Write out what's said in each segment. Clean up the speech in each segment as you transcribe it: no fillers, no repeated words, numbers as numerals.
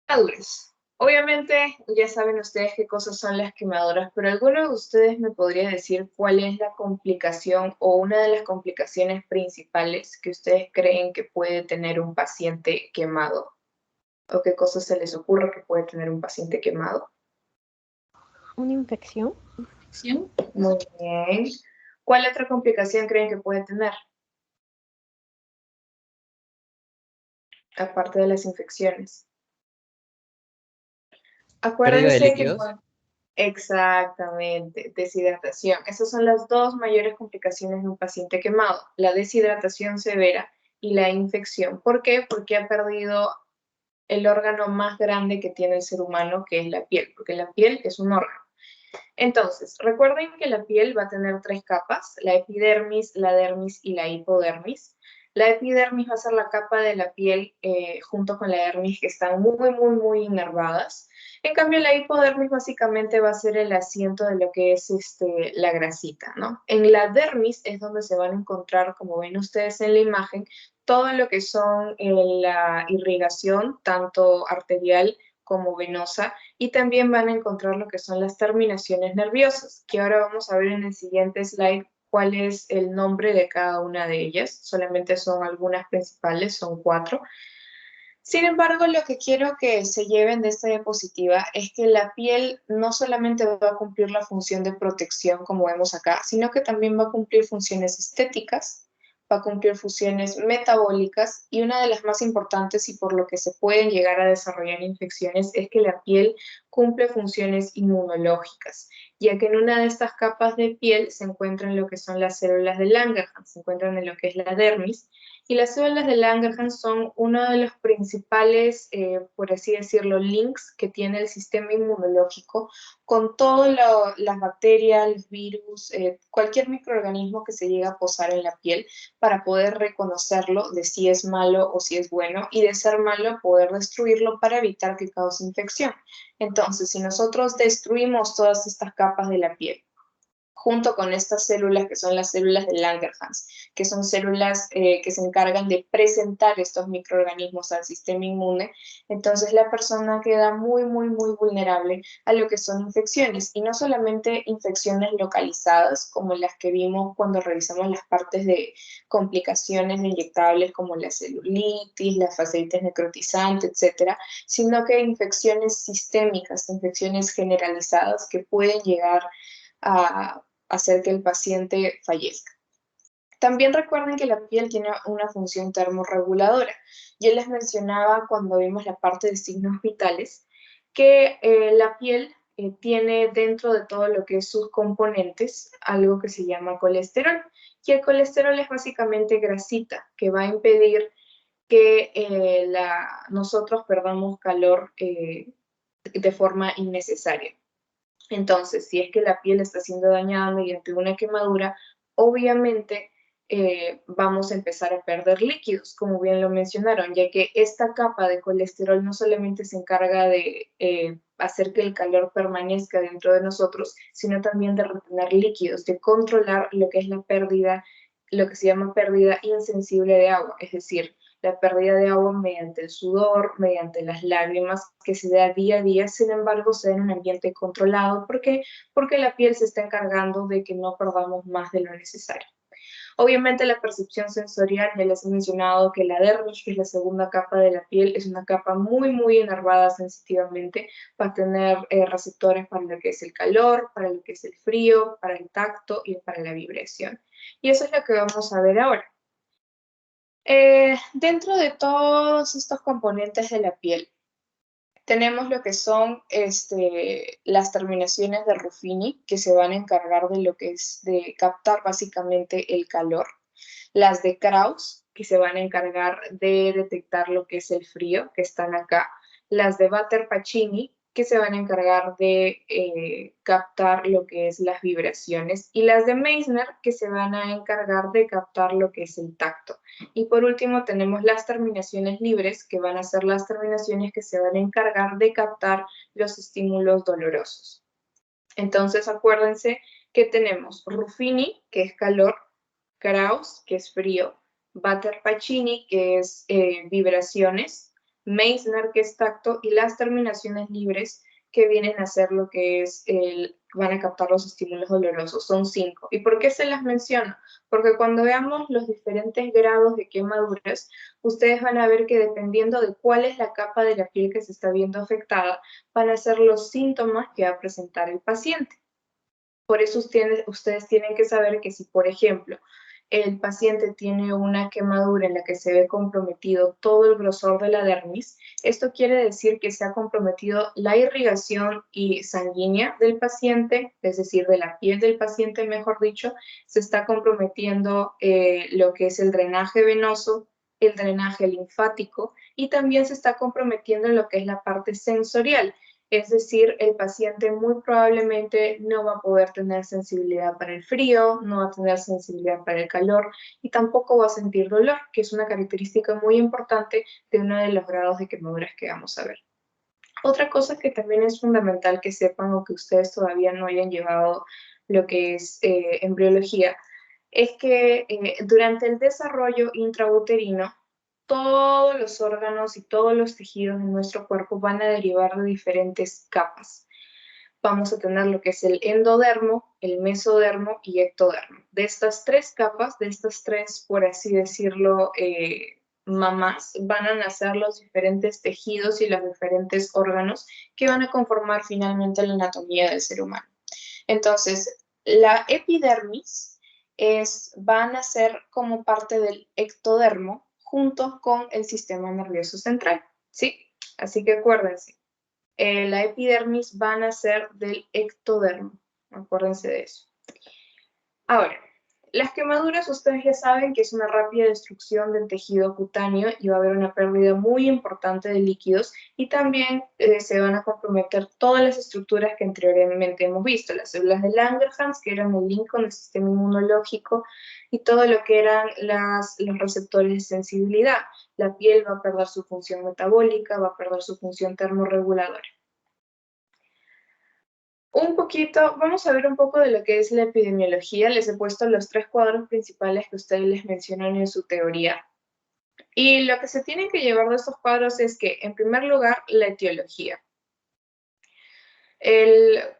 Quemaduras. Obviamente ya saben ustedes qué cosas son las quemaduras, pero ¿alguno de ustedes me podría decir cuál es la complicación o una de las complicaciones principales que ustedes creen que puede tener un paciente quemado? ¿O qué cosas se les ocurre que puede tener un paciente quemado? ¿Una infección? ¿Sí? Muy bien. ¿Cuál otra complicación creen que puede tener? Aparte de las infecciones. Pérdida de Acuérdense que líquidos. exactamente, deshidratación. Esas son las dos mayores complicaciones de un paciente quemado, la deshidratación severa y la infección. ¿Por qué? Porque ha perdido el órgano más grande que tiene el ser humano, que es la piel, porque la piel es un órgano. Entonces, recuerden que la piel va a tener tres capas, la epidermis, la dermis y la hipodermis. La epidermis va a ser la capa de la piel junto con la dermis que están muy inervadas. En cambio, la hipodermis básicamente va a ser el asiento de lo que es la grasita, ¿no? En la dermis es donde se van a encontrar, como ven ustedes en la imagen, todo lo que son la irrigación, tanto arterial como venosa, y también van a encontrar lo que son las terminaciones nerviosas, que ahora vamos a ver en el siguiente slide cuál es el nombre de cada una de ellas. Solamente son algunas principales, son 4. Sin embargo, lo que quiero que se lleven de esta diapositiva es que la piel no solamente va a cumplir la función de protección, como vemos acá, sino que también va a cumplir funciones estéticas, va a cumplir funciones metabólicas y una de las más importantes y por lo que se pueden llegar a desarrollar infecciones es que la piel cumple funciones inmunológicas, ya que en una de estas capas de piel se encuentran lo que son las células de Langerhans, se encuentran en lo que es la dermis, y las células de Langerhans son uno de los principales, por así decirlo, links que tiene el sistema inmunológico con todas las bacterias, los virus, cualquier microorganismo que se llegue a posar en la piel para poder reconocerlo de si es malo o si es bueno y de ser malo poder destruirlo para evitar que cause infección. Entonces, si nosotros destruimos todas estas capas de la piel, junto con estas células que son las células de Langerhans, que son células que se encargan de presentar estos microorganismos al sistema inmune, entonces la persona queda muy vulnerable a lo que son infecciones, y no solamente infecciones localizadas, como las que vimos cuando revisamos las partes de complicaciones inyectables como la celulitis, la fasciitis necrotizante, etcétera, sino que infecciones sistémicas, infecciones generalizadas que pueden llegar a hacer que el paciente fallezca. También recuerden que la piel tiene una función termorreguladora. Yo les mencionaba cuando vimos la parte de signos vitales que la piel tiene dentro de todo lo que es sus componentes algo que se llama colesterol. Y el colesterol es básicamente grasita que va a impedir que nosotros perdamos calor de forma innecesaria. Entonces, si es que la piel está siendo dañada mediante una quemadura, obviamente vamos a empezar a perder líquidos, como bien lo mencionaron, ya que esta capa de colesterol no solamente se encarga de hacer que el calor permanezca dentro de nosotros, sino también de retener líquidos, de controlar lo que es la pérdida, lo que se llama pérdida insensible de agua, es decir, la pérdida de agua mediante el sudor, mediante las lágrimas, que se da día a día, sin embargo, se da en un ambiente controlado. ¿Por qué? Porque la piel se está encargando de que no perdamos más de lo necesario. Obviamente la percepción sensorial, ya les he mencionado que la dermis, que es la segunda capa de la piel, es una capa muy enervada sensitivamente, va a tener receptores para lo que es el calor, para lo que es el frío, para el tacto y para la vibración. Y eso es lo que vamos a ver ahora. Dentro de todos estos componentes de la piel, tenemos lo que son las terminaciones de Ruffini, que se van a encargar de lo que es de captar básicamente el calor. Las de Krauss, que se van a encargar de detectar lo que es el frío, que están acá. Las de Batter-Pacini, que se van a encargar de captar lo que es las vibraciones. Y las de Meissner, que se van a encargar de captar lo que es el tacto. Y por último tenemos las terminaciones libres, que van a ser las terminaciones que se van a encargar de captar los estímulos dolorosos. Entonces acuérdense que tenemos Ruffini, que es calor, Krauss, que es frío, Batter-Pacini, que es vibraciones, Meissner, que es tacto, y las terminaciones libres, que vienen a ser lo que es van a captar los estímulos dolorosos. Son 5. ¿Y por qué se las menciono? Porque cuando veamos los diferentes grados de quemaduras, ustedes van a ver que dependiendo de cuál es la capa de la piel que se está viendo afectada, van a ser los síntomas que va a presentar el paciente. Por eso ustedes tienen que saber que si, por ejemplo, el paciente tiene una quemadura en la que se ve comprometido todo el grosor de la dermis, esto quiere decir que se ha comprometido la irrigación y sanguínea del paciente, es decir, de la piel del paciente, mejor dicho, se está comprometiendo lo que es el drenaje venoso, el drenaje linfático, y también se está comprometiendo lo que es la parte sensorial. Es decir, el paciente muy probablemente no va a poder tener sensibilidad para el frío, no va a tener sensibilidad para el calor y tampoco va a sentir dolor, que es una característica muy importante de uno de los grados de quemaduras que vamos a ver. Otra cosa que también es fundamental que sepan o que ustedes todavía no hayan llevado lo que es embriología, es que durante el desarrollo intrauterino, todos los órganos y todos los tejidos de nuestro cuerpo van a derivar de diferentes capas. Vamos a tener lo que es el endodermo, el mesodermo y ectodermo. De estas tres capas, de estas tres, por así decirlo, mamás, van a nacer los diferentes tejidos y los diferentes órganos que van a conformar finalmente la anatomía del ser humano. Entonces, la epidermis va a nacer como parte del ectodermo junto con el sistema nervioso central, ¿sí? Así que acuérdense, la epidermis va a nacer del ectodermo, acuérdense de eso. Ahora, las quemaduras ustedes ya saben que es una rápida destrucción del tejido cutáneo y va a haber una pérdida muy importante de líquidos y también se van a comprometer todas las estructuras que anteriormente hemos visto, las células de Langerhans, que eran el link con el sistema inmunológico y todo lo que eran los receptores de sensibilidad. La piel va a perder su función metabólica, va a perder su función termorreguladora. Vamos a ver un poco de lo que es la epidemiología. Les he puesto los 3 cuadros principales que ustedes les mencionan en su teoría. Y lo que se tienen que llevar de estos cuadros es que, en primer lugar, la etiología.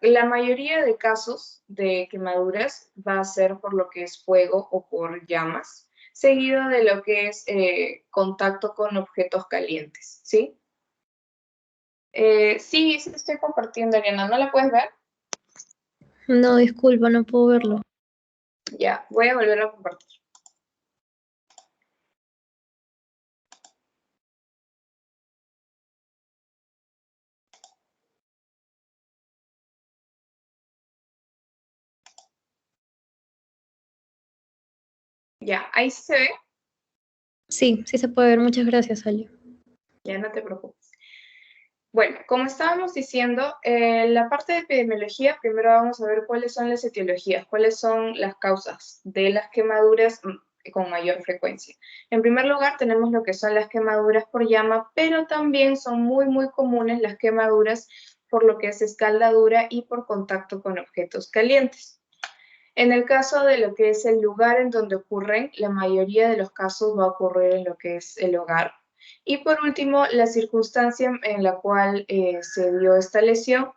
La mayoría de casos de quemaduras va a ser por lo que es fuego o por llamas, seguido de lo que es contacto con objetos calientes, ¿sí? Sí, sí estoy compartiendo, Ariana. ¿No la puedes ver? No, disculpa, no puedo verlo. Ya, voy a volver a compartir. Ya, ahí se ve. Sí, sí se puede ver. Muchas gracias, Ali. Ya no te preocupes. Bueno, como estábamos diciendo, la parte de epidemiología, primero vamos a ver cuáles son las etiologías, cuáles son las causas de las quemaduras con mayor frecuencia. En primer lugar, tenemos lo que son las quemaduras por llama, pero también son muy comunes las quemaduras por lo que es escaldadura y por contacto con objetos calientes. En el caso de lo que es el lugar en donde ocurren, la mayoría de los casos va a ocurrir en lo que es el hogar. Y por último, la circunstancia en la cual se dio esta lesión,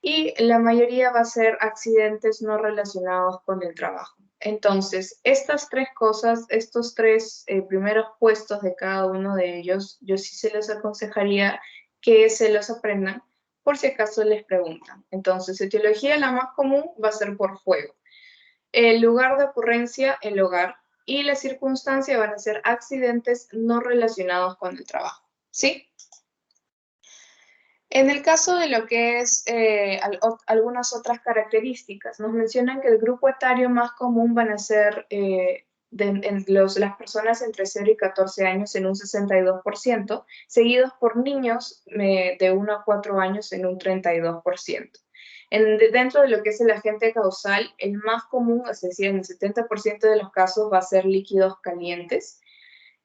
y la mayoría va a ser accidentes no relacionados con el trabajo. Entonces, estas 3 cosas, estos 3 primeros puestos de cada uno de ellos, yo sí se les aconsejaría que se los aprendan por si acaso les preguntan. Entonces, etiología la más común va a ser por fuego. El lugar de ocurrencia, el hogar, y la circunstancia van a ser accidentes no relacionados con el trabajo, ¿sí? En el caso de lo que es algunas otras características, nos mencionan que el grupo etario más común van a ser las personas entre 0 y 14 años en un 62%, seguidos por niños de 1 a 4 años en un 32%. Dentro de lo que es el agente causal, el más común, es decir, en el 70% de los casos va a ser líquidos calientes,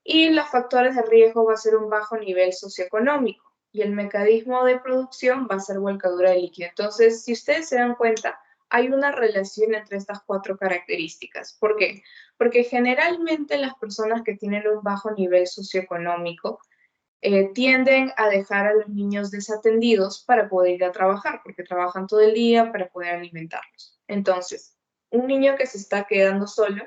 y los factores de riesgo va a ser un bajo nivel socioeconómico, y el mecanismo de producción va a ser volcadura de líquido. Entonces, si ustedes se dan cuenta, hay una relación entre estas 4 características. ¿Por qué? Porque generalmente las personas que tienen un bajo nivel socioeconómico tienden a dejar a los niños desatendidos para poder ir a trabajar, porque trabajan todo el día para poder alimentarlos. Entonces, un niño que se está quedando solo,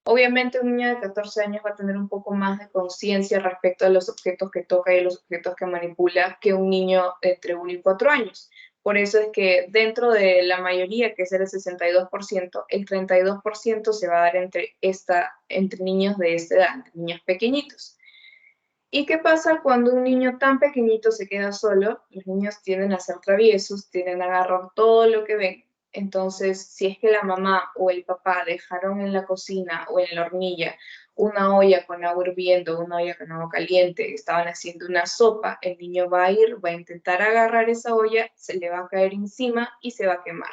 obviamente un niño de 14 años va a tener un poco más de conciencia respecto a los objetos que toca y a los objetos que manipula que un niño entre 1 y 4 años. Por eso es que dentro de la mayoría, que es el 62%, el 32% se va a dar entre niños de esta edad, entre niños pequeñitos. ¿Y qué pasa cuando un niño tan pequeñito se queda solo? Los niños tienden a ser traviesos, tienden a agarrar todo lo que ven. Entonces, si es que la mamá o el papá dejaron en la cocina o en la hornilla una olla con agua hirviendo, una olla con agua caliente, estaban haciendo una sopa, el niño va a ir, va a intentar agarrar esa olla, se le va a caer encima y se va a quemar.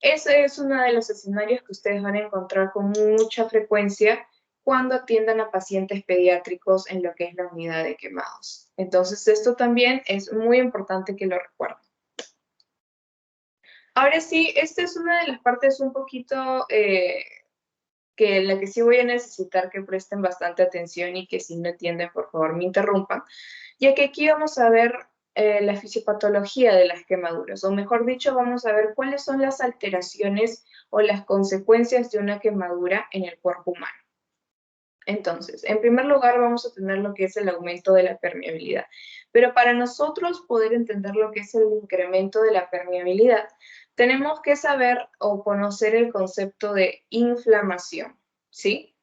Ese es uno de los escenarios que ustedes van a encontrar con mucha frecuencia cuando atiendan a pacientes pediátricos en lo que es la unidad de quemados. Entonces, esto también es muy importante que lo recuerden. Ahora sí, esta es una de las partes un poquito que la que sí voy a necesitar que presten bastante atención y que si no entienden, por favor, me interrumpan, ya que aquí vamos a ver la fisiopatología de las quemaduras, o mejor dicho, vamos a ver cuáles son las alteraciones o las consecuencias de una quemadura en el cuerpo humano. Entonces, en primer lugar vamos a tener lo que es el aumento de la permeabilidad. Pero para nosotros poder entender lo que es el incremento de la permeabilidad, tenemos que saber o conocer el concepto de inflamación, ¿sí?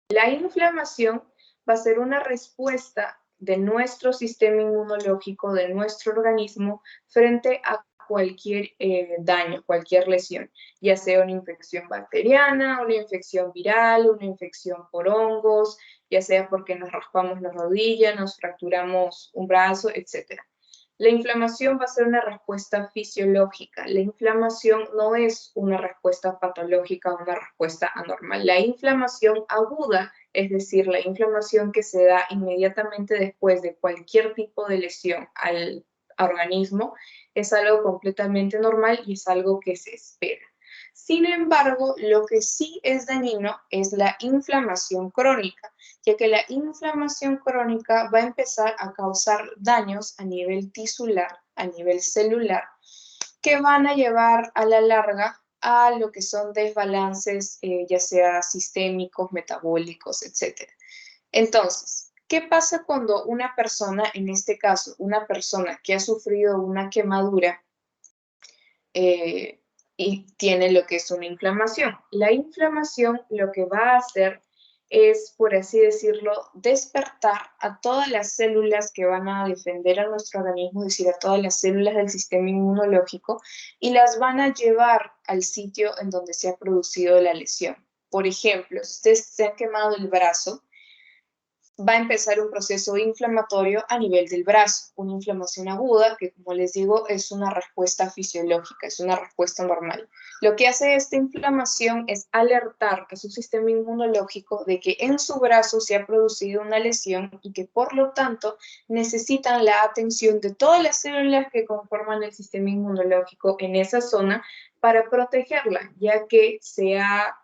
La inflamación va a ser una respuesta de nuestro sistema inmunológico, de nuestro organismo, frente a cualquier daño, cualquier lesión, ya sea una infección bacteriana, una infección viral, una infección por hongos, ya sea porque nos raspamos la rodilla, nos fracturamos un brazo, etc. La inflamación va a ser una respuesta fisiológica. La inflamación no es una respuesta patológica o una respuesta anormal. La inflamación aguda, es decir, la inflamación que se da inmediatamente después de cualquier tipo de lesión al organismo, es algo completamente normal y es algo que se espera. Sin embargo, lo que sí es dañino es la inflamación crónica, ya que la inflamación crónica va a empezar a causar daños a nivel tisular, a nivel celular, que van a llevar a la larga a lo que son desbalances, ya sea sistémicos, metabólicos, etc. Entonces, ¿qué pasa cuando una persona, en este caso, una persona que ha sufrido una quemadura, y tiene lo que es una inflamación? La inflamación lo que va a hacer es, por así decirlo, despertar a todas las células que van a defender a nuestro organismo, es decir, a todas las células del sistema inmunológico, y las van a llevar al sitio en donde se ha producido la lesión. Por ejemplo, si ustedes se han quemado el brazo, va a empezar un proceso inflamatorio a nivel del brazo, una inflamación aguda que, como les digo, es una respuesta fisiológica, es una respuesta normal. Lo que hace esta inflamación es alertar a su sistema inmunológico de que en su brazo se ha producido una lesión y que, por lo tanto, necesitan la atención de todas las células que conforman el sistema inmunológico en esa zona para protegerla, ya que ha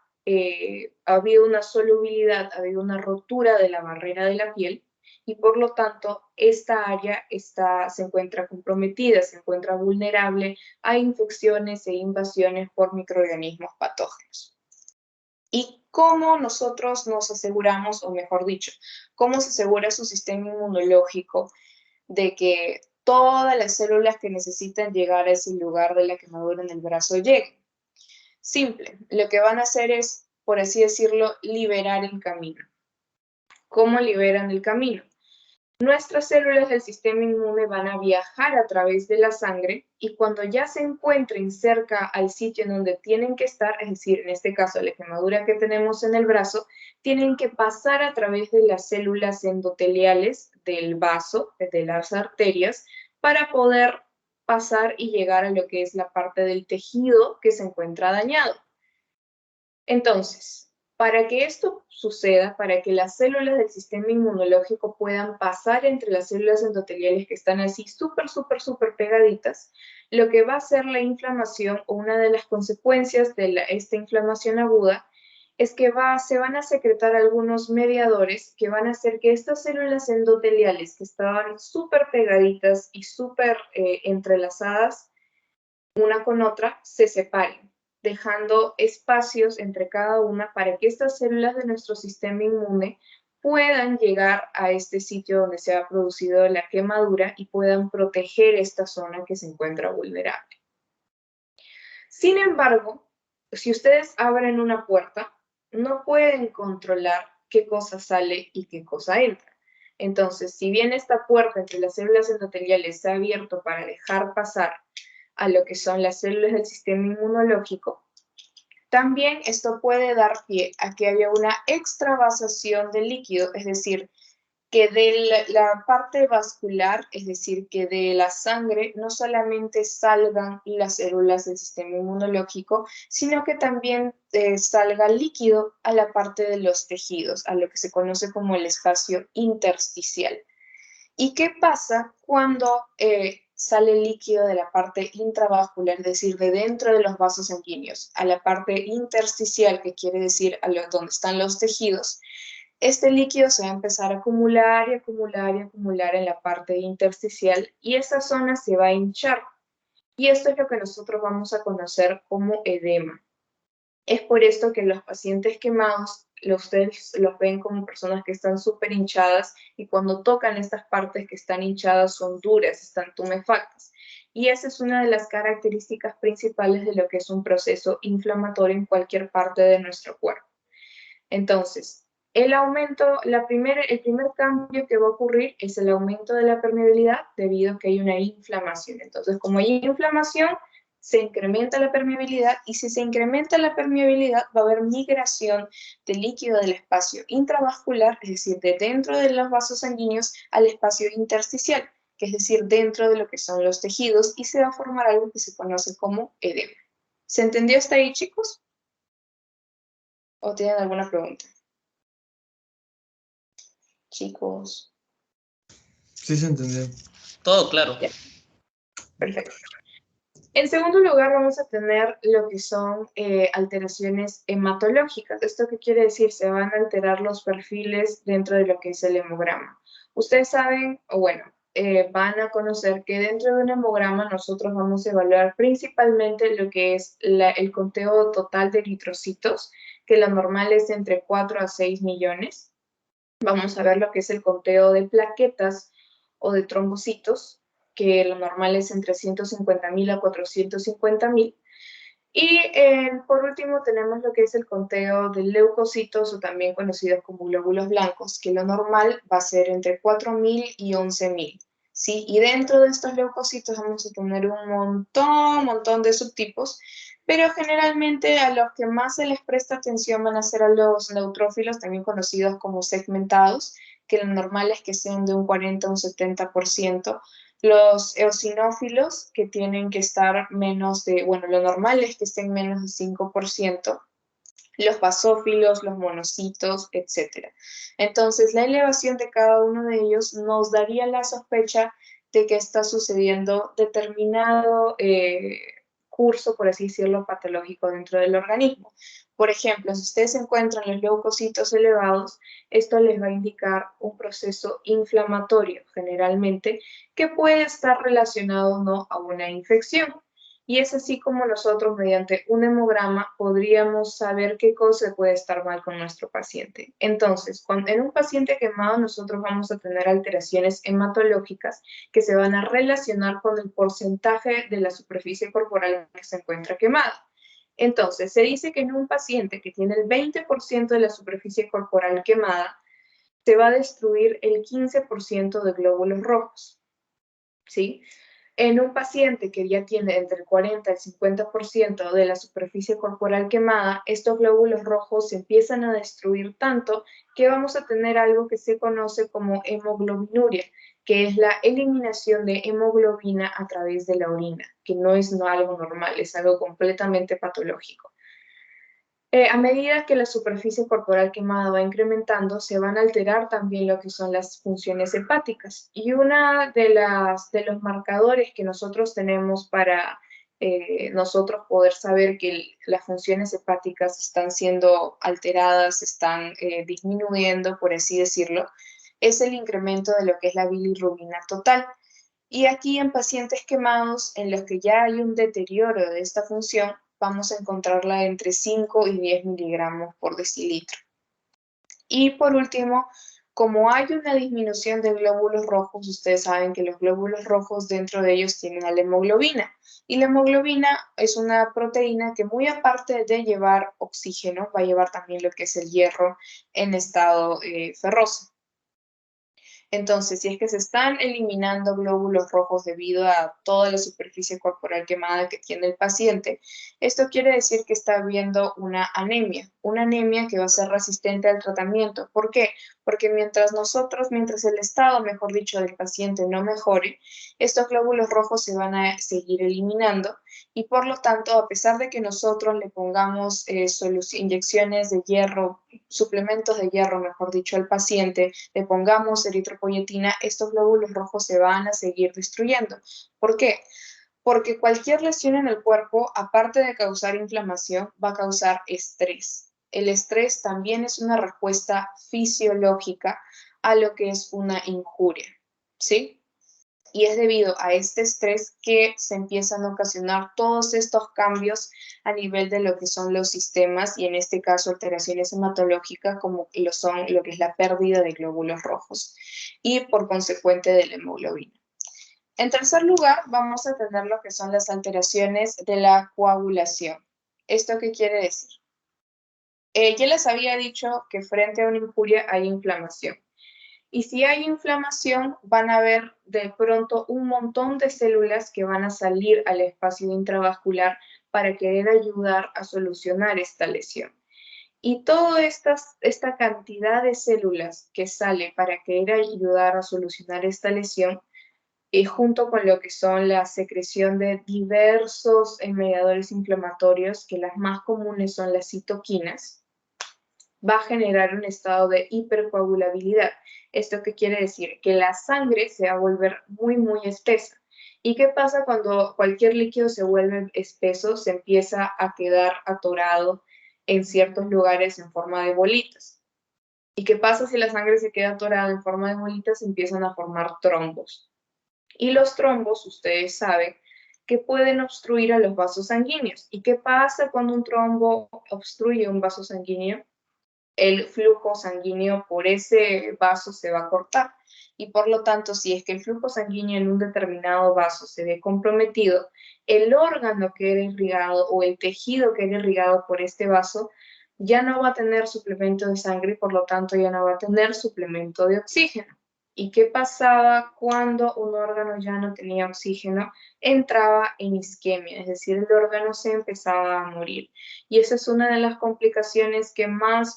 habido una solubilidad, ha habido una rotura de la barrera de la piel y por lo tanto esta área se encuentra comprometida, se encuentra vulnerable a infecciones e invasiones por microorganismos patógenos. ¿Y cómo nosotros nos aseguramos, o mejor dicho, cómo se asegura su sistema inmunológico de que todas las células que necesitan llegar a ese lugar de la quemadura en el brazo lleguen? Simple, lo que van a hacer es, por así decirlo, liberar el camino. ¿Cómo liberan el camino? Nuestras células del sistema inmune van a viajar a través de la sangre y cuando ya se encuentren cerca al sitio en donde tienen que estar, es decir, en este caso la quemadura que tenemos en el brazo, tienen que pasar a través de las células endoteliales del vaso, de las arterias, para poder pasar y llegar a lo que es la parte del tejido que se encuentra dañado. Entonces, para que esto suceda, para que las células del sistema inmunológico puedan pasar entre las células endoteliales que están así súper pegaditas, lo que va a hacer la inflamación o una de las consecuencias de esta inflamación aguda es que se van a secretar algunos mediadores que van a hacer que estas células endoteliales que estaban súper pegaditas y súper entrelazadas una con otra se separen, dejando espacios entre cada una para que estas células de nuestro sistema inmune puedan llegar a este sitio donde se ha producido la quemadura y puedan proteger esta zona que se encuentra vulnerable. Sin embargo, si ustedes abren una puerta, no pueden controlar qué cosa sale y qué cosa entra. Entonces, si bien esta puerta entre las células endoteliales se ha abierto para dejar pasar a lo que son las células del sistema inmunológico, también esto puede dar pie a que haya una extravasación de líquido, es decir, que de la parte vascular, es decir, que de la sangre no solamente salgan las células del sistema inmunológico, sino que también salga líquido a la parte de los tejidos, a lo que se conoce como el espacio intersticial. ¿Y qué pasa cuando sale líquido de la parte intravascular, es decir, de dentro de los vasos sanguíneos, a la parte intersticial, que quiere decir donde están los tejidos? Este líquido se va a empezar a acumular y acumular y acumular en la parte intersticial y esa zona se va a hinchar. Y esto es lo que nosotros vamos a conocer como edema. Es por esto que los pacientes quemados, ustedes los ven como personas que están súper hinchadas y cuando tocan estas partes que están hinchadas son duras, están tumefactas. Y esa es una de las características principales de lo que es un proceso inflamatorio en cualquier parte de nuestro cuerpo. Entonces, el primer cambio que va a ocurrir es el aumento de la permeabilidad debido a que hay una inflamación. Entonces, como hay inflamación, se incrementa la permeabilidad y si se incrementa la permeabilidad va a haber migración de líquido del espacio intravascular, es decir, de dentro de los vasos sanguíneos al espacio intersticial, que es decir, dentro de lo que son los tejidos y se va a formar algo que se conoce como edema. ¿Se entendió hasta ahí, chicos? ¿O tienen alguna pregunta? Chicos. Sí, se entendió. Todo claro. Ya. Perfecto. En segundo lugar, vamos a tener lo que son alteraciones hematológicas. ¿Esto qué quiere decir? Se van a alterar los perfiles dentro de lo que es el hemograma. Ustedes saben, o bueno, van a conocer que dentro de un hemograma nosotros vamos a evaluar principalmente lo que es el conteo total de eritrocitos, que lo normal es entre 4 a 6 millones. Vamos a ver lo que es el conteo de plaquetas o de trombocitos, que lo normal es entre 150.000 a 450.000. Y por último tenemos lo que es el conteo de leucocitos o también conocidos como glóbulos blancos, que lo normal va a ser entre 4.000 y 11.000. ¿Sí? Y dentro de estos leucocitos vamos a tener un montón de subtipos, pero generalmente a los que más se les presta atención van a ser a los neutrófilos, también conocidos como segmentados, que lo normal es que sean de un 40 a un 70%. Los eosinófilos, que tienen que estar menos de, bueno, lo normal es que estén menos de 5%, los basófilos, los monocitos, etc. Entonces, la elevación de cada uno de ellos nos daría la sospecha de que está sucediendo determinado curso, por así decirlo, patológico dentro del organismo. Por ejemplo, si ustedes encuentran los leucocitos elevados, esto les va a indicar un proceso inflamatorio, generalmente, que puede estar relacionado o no a una infección. Y es así como nosotros, mediante un hemograma, podríamos saber qué cosa puede estar mal con nuestro paciente. Entonces, en un paciente quemado, nosotros vamos a tener alteraciones hematológicas que se van a relacionar con el porcentaje de la superficie corporal que se encuentra quemada. Entonces, se dice que en un paciente que tiene el 20% de la superficie corporal quemada, se va a destruir el 15% de glóbulos rojos, ¿sí? En un paciente que ya tiene entre el 40 y el 50% de la superficie corporal quemada, estos glóbulos rojos se empiezan a destruir tanto que vamos a tener algo que se conoce como hemoglobinuria, que es la eliminación de hemoglobina a través de la orina, que no es algo normal, es algo completamente patológico. A medida que la superficie corporal quemada va incrementando, se van a alterar también lo que son las funciones hepáticas. Y una de los marcadores que nosotros tenemos para nosotros poder saber que las funciones hepáticas están siendo alteradas, están disminuyendo, por así decirlo, es el incremento de lo que es la bilirrubina total. Y aquí en pacientes quemados en los que ya hay un deterioro de esta función, vamos a encontrarla entre 5 y 10 miligramos por decilitro. Y por último, como hay una disminución de glóbulos rojos, ustedes saben que los glóbulos rojos dentro de ellos tienen a la hemoglobina. Y la hemoglobina es una proteína que muy aparte de llevar oxígeno, va a llevar también lo que es el hierro en estado ferroso. Entonces, si es que se están eliminando glóbulos rojos debido a toda la superficie corporal quemada que tiene el paciente, esto quiere decir que está habiendo una anemia que va a ser resistente al tratamiento. ¿Por qué? Porque mientras el estado, mejor dicho, del paciente no mejore, estos glóbulos rojos se van a seguir eliminando y por lo tanto, a pesar de que nosotros le pongamos inyecciones de hierro, suplementos de hierro, mejor dicho, al paciente, le pongamos eritropoyetina, estos glóbulos rojos se van a seguir destruyendo. ¿Por qué? Porque cualquier lesión en el cuerpo, aparte de causar inflamación, va a causar estrés. El estrés también es una respuesta fisiológica a lo que es una injuria, ¿sí? Y es debido a este estrés que se empiezan a ocasionar todos estos cambios a nivel de lo que son los sistemas y en este caso alteraciones hematológicas como lo que es la pérdida de glóbulos rojos y por consecuente de la hemoglobina. En tercer lugar, vamos a tener lo que son las alteraciones de la coagulación. ¿Esto qué quiere decir? Ya les había dicho que frente a una injuria hay inflamación. Y si hay inflamación, van a haber de pronto un montón de células que van a salir al espacio intravascular para querer ayudar a solucionar esta lesión. Y toda esta cantidad de células que sale para querer ayudar a solucionar esta lesión, junto con lo que son la secreción de diversos mediadores inflamatorios, que las más comunes son las citoquinas, va a generar un estado de hipercoagulabilidad. ¿Esto qué quiere decir? Que la sangre se va a volver muy, muy espesa. ¿Y qué pasa cuando cualquier líquido se vuelve espeso? Se empieza a quedar atorado en ciertos lugares en forma de bolitas. ¿Y qué pasa si la sangre se queda atorada en forma de bolitas? Se empiezan a formar trombos. Y los trombos, ustedes saben, que pueden obstruir a los vasos sanguíneos. ¿Y qué pasa cuando un trombo obstruye un vaso sanguíneo? El flujo sanguíneo por ese vaso se va a cortar. Y por lo tanto, si es que el flujo sanguíneo en un determinado vaso se ve comprometido, el órgano que era irrigado o el tejido que era irrigado por este vaso ya no va a tener suplemento de sangre y por lo tanto ya no va a tener suplemento de oxígeno. ¿Y qué pasaba cuando un órgano ya no tenía oxígeno? Entraba en isquemia, es decir, el órgano se empezaba a morir. Y esa es una de las complicaciones que más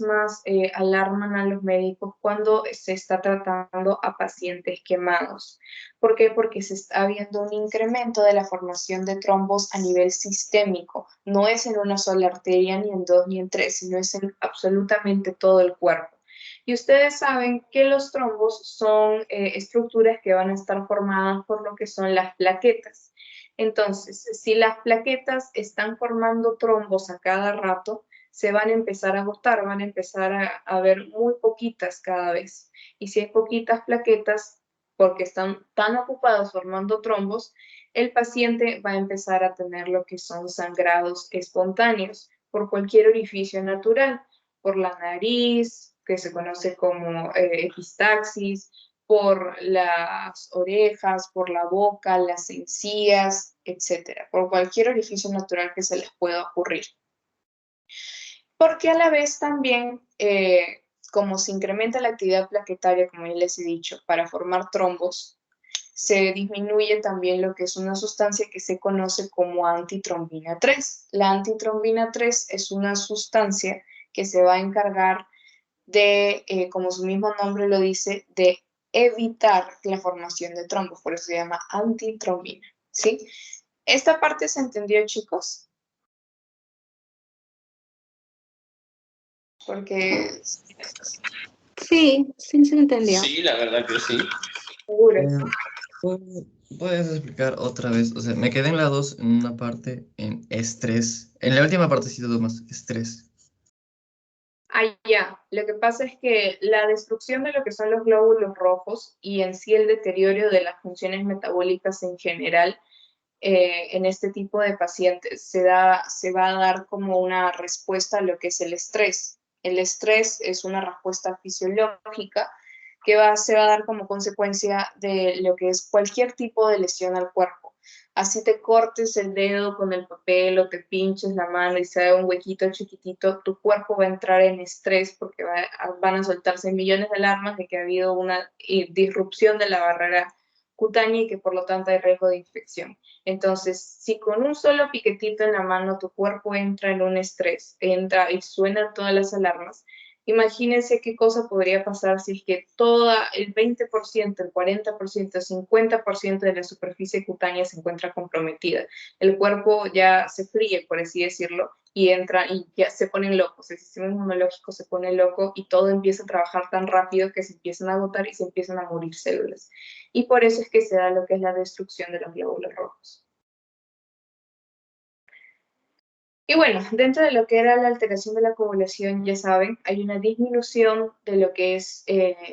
alarman a los médicos cuando se está tratando a pacientes quemados. ¿Por qué? Porque se está viendo un incremento de la formación de trombos a nivel sistémico. No es en una sola arteria, ni en dos, ni en tres, sino es en absolutamente todo el cuerpo. Y ustedes saben que los trombos son estructuras que van a estar formadas por lo que son las plaquetas. Entonces, si las plaquetas están formando trombos a cada rato, se van a empezar a agotar, van a empezar a ver muy poquitas cada vez. Y si hay poquitas plaquetas, porque están tan ocupados formando trombos, el paciente va a empezar a tener lo que son sangrados espontáneos por cualquier orificio natural, por la nariz, que se conoce como epistaxis, por las orejas, por la boca, las encías, etcétera, por cualquier orificio natural que se les pueda ocurrir. Porque a la vez también, como se incrementa la actividad plaquetaria, como ya les he dicho, para formar trombos, se disminuye también lo que es una sustancia que se conoce como antitrombina 3. La antitrombina 3 es una sustancia que se va a encargar de, como su mismo nombre lo dice, de evitar la formación de trombos, por eso se llama antitrombina, ¿sí? ¿Esta parte se entendió, chicos? Porque... Sí, sí se entendió. Sí, la verdad que sí. Seguros. ¿Puedes explicar otra vez? O sea, me quedé en la 2 en una parte en estrés. En la última partecita más, estrés. Ah, ya. Lo que pasa es que la destrucción de lo que son los glóbulos rojos y en sí el deterioro de las funciones metabólicas en general en este tipo de pacientes se va a dar como una respuesta a lo que es el estrés. El estrés es una respuesta fisiológica que se va a dar como consecuencia de lo que es cualquier tipo de lesión al cuerpo. Así te cortes el dedo con el papel o te pinches la mano y se haga un huequito chiquitito, tu cuerpo va a entrar en estrés porque van a soltarse millones de alarmas de que ha habido una disrupción de la barrera cutánea y que por lo tanto hay riesgo de infección. Entonces, si con un solo piquetito en la mano tu cuerpo entra en un estrés, entra y suenan todas las alarmas, imagínense qué cosa podría pasar si es que todo el 20%, el 40%, el 50% de la superficie cutánea se encuentra comprometida. El cuerpo ya se fríe, por así decirlo, y entra y ya se ponen locos. El sistema inmunológico se pone loco y todo empieza a trabajar tan rápido que se empiezan a agotar y se empiezan a morir células. Y por eso es que se da lo que es la destrucción de los glóbulos rojos. Y bueno, dentro de lo que era la alteración de la coagulación, ya saben, hay una disminución de lo que es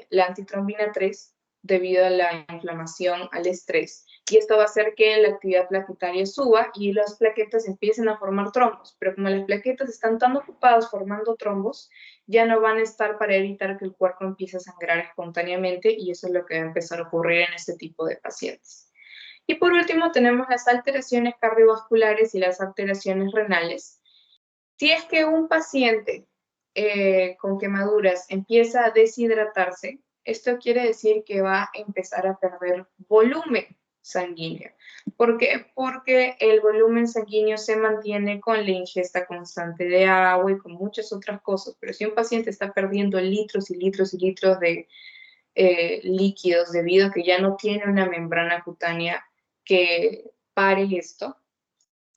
la antitrombina 3 debido a la inflamación, al estrés. Y esto va a hacer que la actividad plaquetaria suba y las plaquetas empiecen a formar trombos. Pero como las plaquetas están tan ocupadas formando trombos, ya no van a estar para evitar que el cuerpo empiece a sangrar espontáneamente y eso es lo que va a empezar a ocurrir en este tipo de pacientes. Y por último tenemos las alteraciones cardiovasculares y las alteraciones renales. Si es que un paciente con quemaduras empieza a deshidratarse, esto quiere decir que va a empezar a perder volumen sanguíneo. ¿Por qué? Porque el volumen sanguíneo se mantiene con la ingesta constante de agua y con muchas otras cosas, pero si un paciente está perdiendo litros y litros y litros de líquidos debido a que ya no tiene una membrana cutánea que pare esto,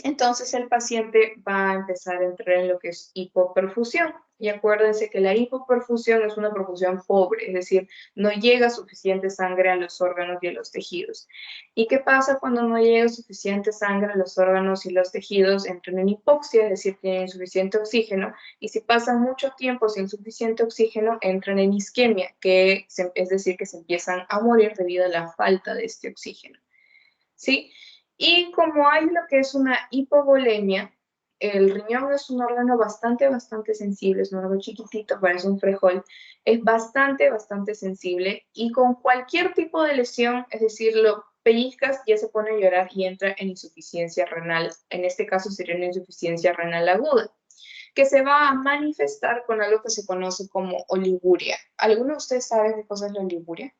entonces el paciente va a empezar a entrar en lo que es hipoperfusión. Y acuérdense que la hipoperfusión es una perfusión pobre, es decir, no llega suficiente sangre a los órganos y a los tejidos. ¿Y qué pasa cuando no llega suficiente sangre a los órganos y los tejidos? Entran en hipoxia, es decir, tienen insuficiente oxígeno, y si pasan mucho tiempo sin suficiente oxígeno, entran en isquemia, es decir, que se empiezan a morir debido a la falta de este oxígeno. ¿Sí? Y como hay lo que es una hipovolemia, el riñón es un órgano bastante sensible, es un órgano chiquitito, parece un frejol, es bastante sensible y con cualquier tipo de lesión, es decir, lo pellizcas, ya se pone a llorar y entra en insuficiencia renal. En este caso sería una insuficiencia renal aguda, que se va a manifestar con algo que se conoce como oliguria. ¿Alguno de ustedes sabe qué cosa es la oliguria?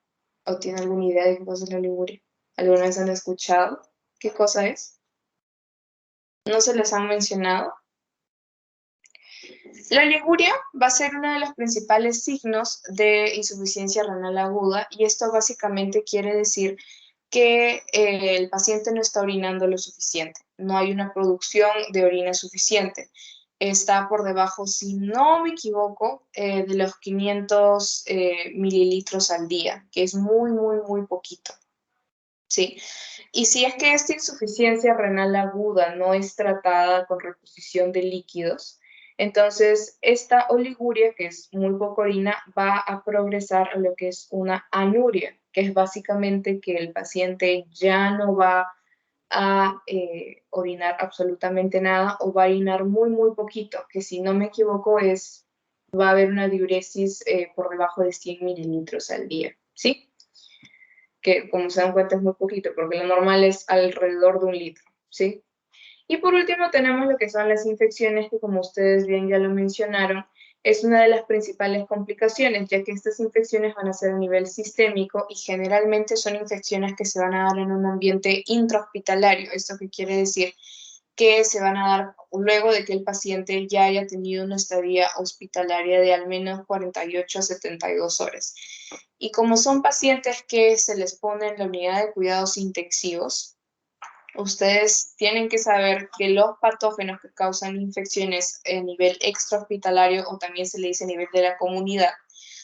¿O tiene alguna idea de qué cosa es la oliguria? ¿Alguna vez han escuchado qué cosa es? ¿No se les han mencionado? La oliguria va a ser uno de los principales signos de insuficiencia renal aguda y esto básicamente quiere decir que el paciente no está orinando lo suficiente, no hay una producción de orina suficiente. Está por debajo, si no me equivoco, de los 500 mililitros al día, que es muy poquito. ¿Sí? Y si es que esta insuficiencia renal aguda no es tratada con reposición de líquidos, entonces esta oliguria, que es muy poca orina, va a progresar a lo que es una anuria, que es básicamente que el paciente ya no va a orinar absolutamente nada o va a orinar muy poquito, que si no me equivoco va a haber una diuresis por debajo de 100 mililitros al día, ¿sí? Que como se dan cuenta es muy poquito, porque lo normal es alrededor de 1 litro, ¿sí? Y por último tenemos lo que son las infecciones, que como ustedes bien ya lo mencionaron, es una de las principales complicaciones, ya que estas infecciones van a ser a nivel sistémico y generalmente son infecciones que se van a dar en un ambiente intrahospitalario. ¿Esto qué quiere decir? Que se van a dar luego de que el paciente ya haya tenido una estadía hospitalaria de al menos 48 a 72 horas. Y como son pacientes que se les pone en la unidad de cuidados intensivos, ustedes tienen que saber que los patógenos que causan infecciones a nivel extrahospitalario o también se le dice a nivel de la comunidad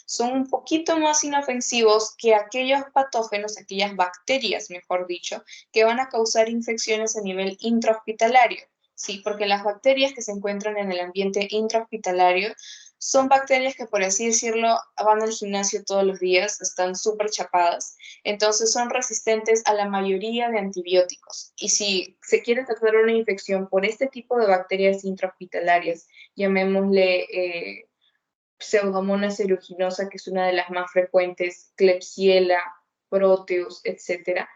son un poquito más inofensivos que aquellos patógenos, aquellas bacterias, mejor dicho, que van a causar infecciones a nivel intrahospitalario. Sí, porque las bacterias que se encuentran en el ambiente intrahospitalario son bacterias que, por así decirlo, van al gimnasio todos los días, están súper chapadas, entonces son resistentes a la mayoría de antibióticos. Y si se quiere tratar una infección por este tipo de bacterias intrahospitalarias, llamémosle Pseudomonas aeruginosa, que es una de las más frecuentes, Klebsiella, Proteus, etc.,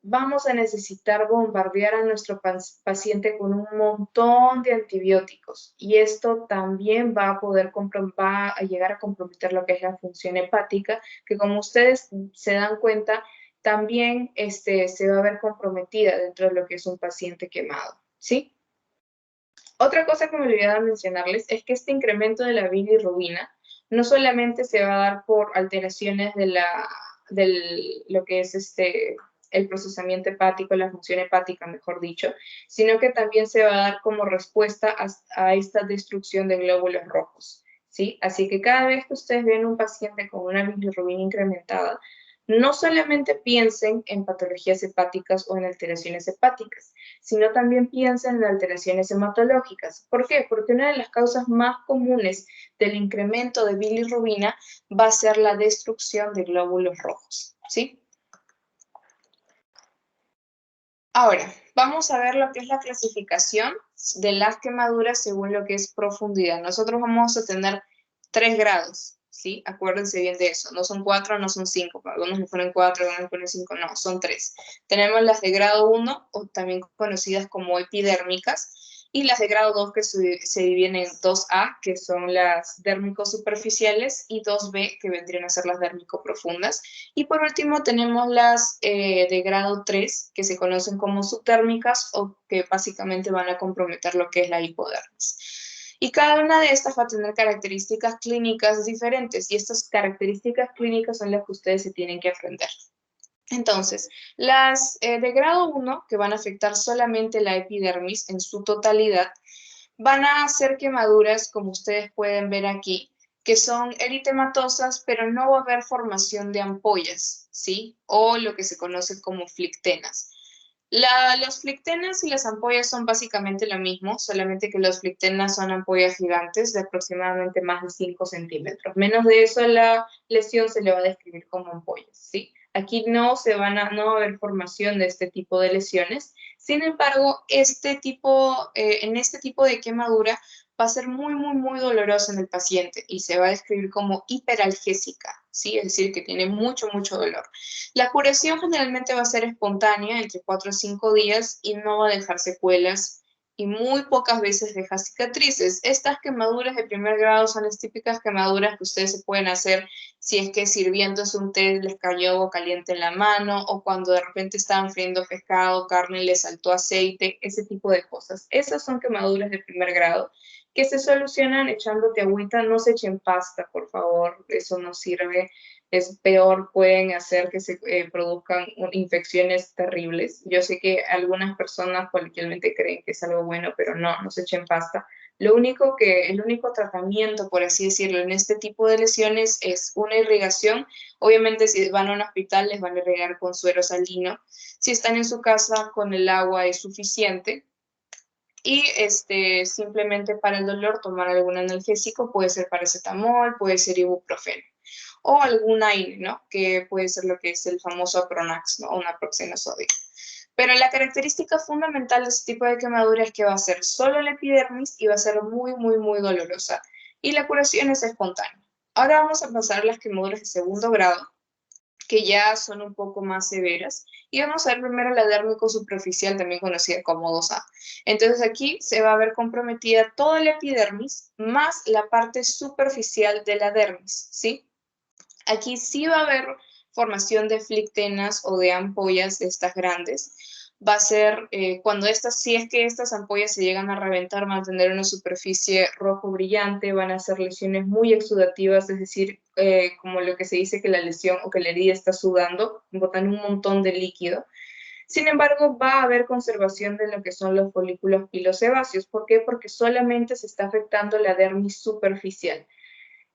vamos a necesitar bombardear a nuestro paciente con un montón de antibióticos y esto también va a llegar a comprometer lo que es la función hepática, que como ustedes se dan cuenta, también se va a ver comprometida dentro de lo que es un paciente quemado, ¿sí? Otra cosa que me olvidaba mencionarles es que este incremento de la bilirrubina no solamente se va a dar por alteraciones de lo que es el procesamiento hepático, la función hepática, mejor dicho, sino que también se va a dar como respuesta a esta destrucción de glóbulos rojos, ¿sí? Así que cada vez que ustedes ven un paciente con una bilirrubina incrementada, no solamente piensen en patologías hepáticas o en alteraciones hepáticas, sino también piensen en alteraciones hematológicas. ¿Por qué? Porque una de las causas más comunes del incremento de bilirrubina va a ser la destrucción de glóbulos rojos, ¿sí? Ahora, vamos a ver lo que es la clasificación de las quemaduras según lo que es profundidad. Nosotros vamos a tener 3 grados, ¿sí? Acuérdense bien de eso. No son 4, no son 5. Algunos le ponen 4, algunos le ponen 5. No, son 3. Tenemos las de grado 1, o también conocidas como epidérmicas, y las de grado 2 que se dividen en 2A, que son las dérmico-superficiales, y 2B, que vendrían a ser las dérmico-profundas. Y por último tenemos las de grado 3, que se conocen como subtérmicas o que básicamente van a comprometer lo que es la hipodermis. Y cada una de estas va a tener características clínicas diferentes y estas características clínicas son las que ustedes se tienen que aprender. Entonces, las de grado 1, que van a afectar solamente la epidermis en su totalidad, van a ser quemaduras, como ustedes pueden ver aquí, que son eritematosas, pero no va a haber formación de ampollas, ¿sí? O lo que se conoce como flictenas. Los flictenas y las ampollas son básicamente lo mismo, solamente que los flictenas son ampollas gigantes de aproximadamente más de 5 centímetros. Menos de eso la lesión se le va a describir como ampollas, ¿sí? Aquí no va a haber formación de este tipo de lesiones. Sin embargo, en este tipo de quemadura va a ser muy, muy, muy dolorosa en el paciente y se va a describir como hiperalgésica, ¿sí? Es decir, que tiene mucho, mucho dolor. La curación generalmente va a ser espontánea, entre 4 a 5 días, y no va a dejar secuelas y muy pocas veces deja cicatrices. Estas quemaduras de primer grado son las típicas quemaduras que ustedes se pueden hacer si es que sirviéndose un té les cayó agua caliente en la mano o cuando de repente estaban friendo pescado, carne y les saltó aceite, ese tipo de cosas. Esas son quemaduras de primer grado que se solucionan echándote agüita. No se echen pasta, por favor, eso no sirve. Es peor, pueden hacer que se produzcan infecciones terribles. Yo sé que algunas personas coloquialmente creen que es algo bueno, pero no se echen pasta. El único tratamiento, por así decirlo, en este tipo de lesiones es una irrigación. Obviamente, si van a un hospital, les van a irrigar con suero salino. Si están en su casa, con el agua es suficiente. Y simplemente para el dolor, tomar algún analgésico, puede ser paracetamol, puede ser ibuprofeno o algún aire, ¿no? Que puede ser lo que es el famoso Apronax, ¿no? O naproxeno sódico. Pero la característica fundamental de este tipo de quemadura es que va a ser solo la epidermis y va a ser muy, muy, muy dolorosa. Y la curación es espontánea. Ahora vamos a pasar a las quemaduras de segundo grado, que ya son un poco más severas. Y vamos a ver primero la dérmico superficial, también conocida como 2A. Entonces aquí se va a ver comprometida toda la epidermis más la parte superficial de la dermis, ¿sí? Aquí sí va a haber formación de flictenas o de ampollas de estas grandes. Va a ser cuando si es que estas ampollas se llegan a reventar, van a tener una superficie rojo brillante, van a ser lesiones muy exudativas, es decir, como lo que se dice que la lesión o que la herida está sudando, botan un montón de líquido. Sin embargo, va a haber conservación de lo que son los folículos pilosebáceos. ¿Por qué? Porque solamente se está afectando la dermis superficial.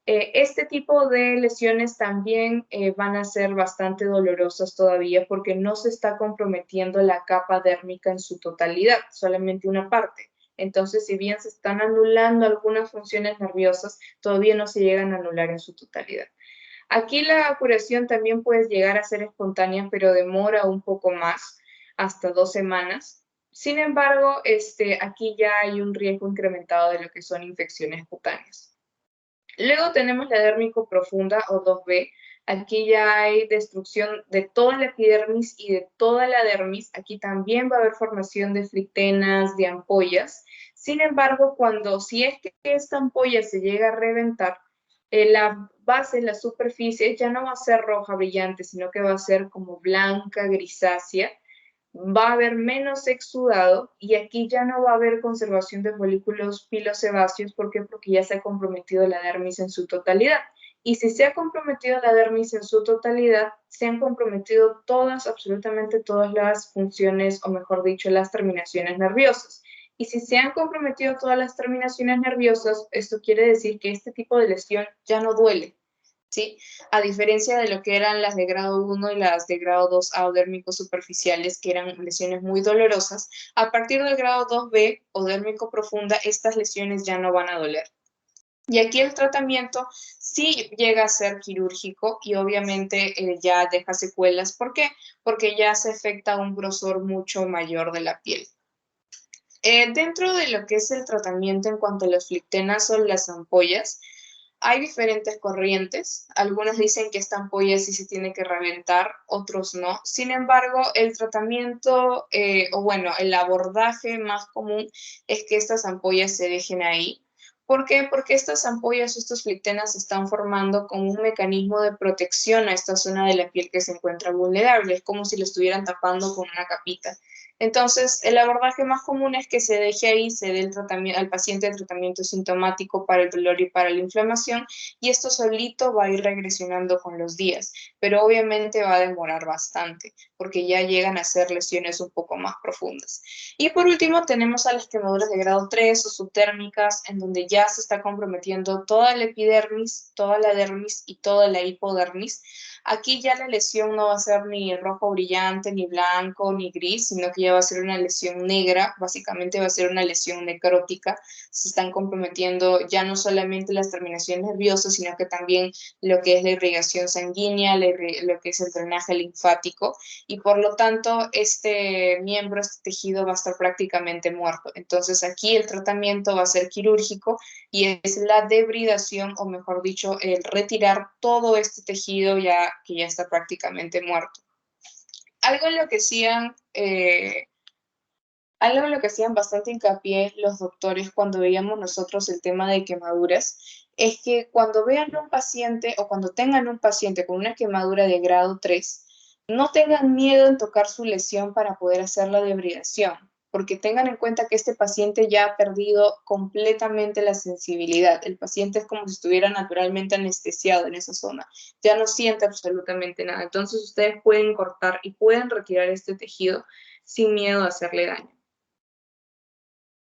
Este tipo de lesiones también van a ser bastante dolorosas todavía porque no se está comprometiendo la capa dérmica en su totalidad, solamente una parte. Entonces, si bien se están anulando algunas funciones nerviosas, todavía no se llegan a anular en su totalidad. Aquí la curación también puede llegar a ser espontánea, pero demora un poco más, hasta 2 semanas. Sin embargo, aquí ya hay un riesgo incrementado de lo que son infecciones cutáneas. Luego tenemos la dérmico profunda o 2B. Aquí ya hay destrucción de toda la epidermis y de toda la dermis. Aquí también va a haber formación de flictenas, de ampollas. Sin embargo, si es que esta ampolla se llega a reventar, la base, la superficie, ya no va a ser roja brillante, sino que va a ser como blanca, grisácea. Va a haber menos exudado y aquí ya no va a haber conservación de folículos pilosebáceos. ¿Por qué? Porque ya se ha comprometido la dermis en su totalidad. Y si se ha comprometido la dermis en su totalidad, se han comprometido todas, absolutamente todas las funciones, o mejor dicho, las terminaciones nerviosas. Y si se han comprometido todas las terminaciones nerviosas, esto quiere decir que este tipo de lesión ya no duele, ¿sí? A diferencia de lo que eran las de grado 1 y las de grado 2A o dérmicos superficiales, que eran lesiones muy dolorosas, a partir del grado 2B o dérmico profunda, estas lesiones ya no van a doler. Y aquí el tratamiento sí llega a ser quirúrgico y obviamente ya deja secuelas. ¿Por qué? Porque ya se afecta un grosor mucho mayor de la piel. Dentro de lo que es el tratamiento en cuanto a las flictenas o las ampollas, hay diferentes corrientes. Algunos dicen que esta ampolla sí se tiene que reventar, otros no. Sin embargo, el tratamiento, el abordaje más común es que estas ampollas se dejen ahí. ¿Por qué? Porque estas ampollas o estos flictenas se están formando como un mecanismo de protección a esta zona de la piel que se encuentra vulnerable. Es como si lo estuvieran tapando con una capita. Entonces, el abordaje más común es que se deje ahí, se dé al paciente el tratamiento sintomático para el dolor y para la inflamación, y esto solito va a ir regresionando con los días, pero obviamente va a demorar bastante, porque ya llegan a ser lesiones un poco más profundas. Y por último, tenemos a las quemaduras de grado 3 o subtérmicas, en donde ya se está comprometiendo toda la epidermis, toda la dermis y toda la hipodermis. Aquí ya la lesión no va a ser ni rojo brillante, ni blanco, ni gris, sino que ya va a ser una lesión negra, básicamente va a ser una lesión necrótica. Se están comprometiendo ya no solamente las terminaciones nerviosas, sino que también lo que es la irrigación sanguínea, lo que es el drenaje linfático, y por lo tanto este miembro, este tejido va a estar prácticamente muerto. Entonces aquí el tratamiento va a ser quirúrgico y es la debridación, o mejor dicho, el retirar todo este tejido que ya está prácticamente muerto. Algo en lo que hacían bastante hincapié los doctores cuando veíamos nosotros el tema de quemaduras, es que cuando vean un paciente o cuando tengan un paciente con una quemadura de grado 3, no tengan miedo en tocar su lesión para poder hacer la debridación, porque tengan en cuenta que este paciente ya ha perdido completamente la sensibilidad. El paciente es como si estuviera naturalmente anestesiado en esa zona, ya no siente absolutamente nada. Entonces ustedes pueden cortar y pueden retirar este tejido sin miedo a hacerle daño.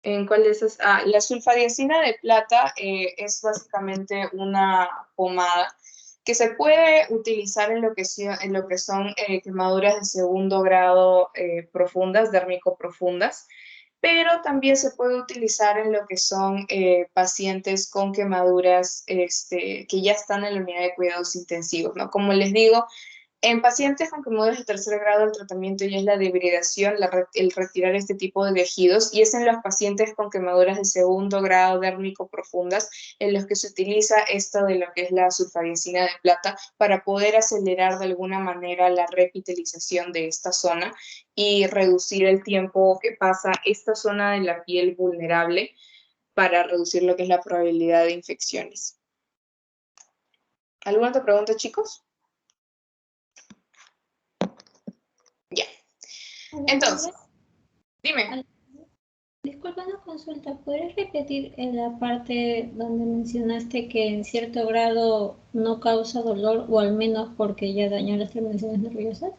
¿En cuál de esas? La sulfadiazina de plata es básicamente una pomada que se puede utilizar en lo que son quemaduras de segundo grado profundas, dérmico profundas, pero también se puede utilizar en lo que son pacientes con quemaduras que ya están en la unidad de cuidados intensivos, ¿no? Como les digo, en pacientes con quemaduras de tercer grado, el tratamiento ya es la debridación, el retirar este tipo de tejidos, y es en los pacientes con quemaduras de segundo grado dérmico profundas en los que se utiliza esto de lo que es la sulfadiazina de plata para poder acelerar de alguna manera la repitalización de esta zona y reducir el tiempo que pasa esta zona de la piel vulnerable para reducir lo que es la probabilidad de infecciones. ¿Alguna otra pregunta, chicos? Ya. Entonces, dime. Disculpa una consulta, ¿puedes repetir en la parte donde mencionaste que en cierto grado no causa dolor o al menos porque ya dañó las terminaciones nerviosas?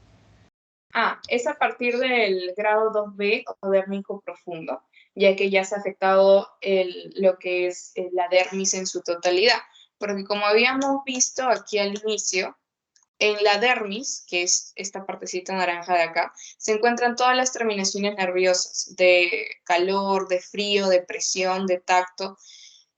Es a partir del grado 2B o dérmico profundo, ya que ya se ha afectado lo que es la dermis en su totalidad. Porque como habíamos visto aquí al inicio, en la dermis, que es esta partecita naranja de acá, se encuentran todas las terminaciones nerviosas de calor, de frío, de presión, de tacto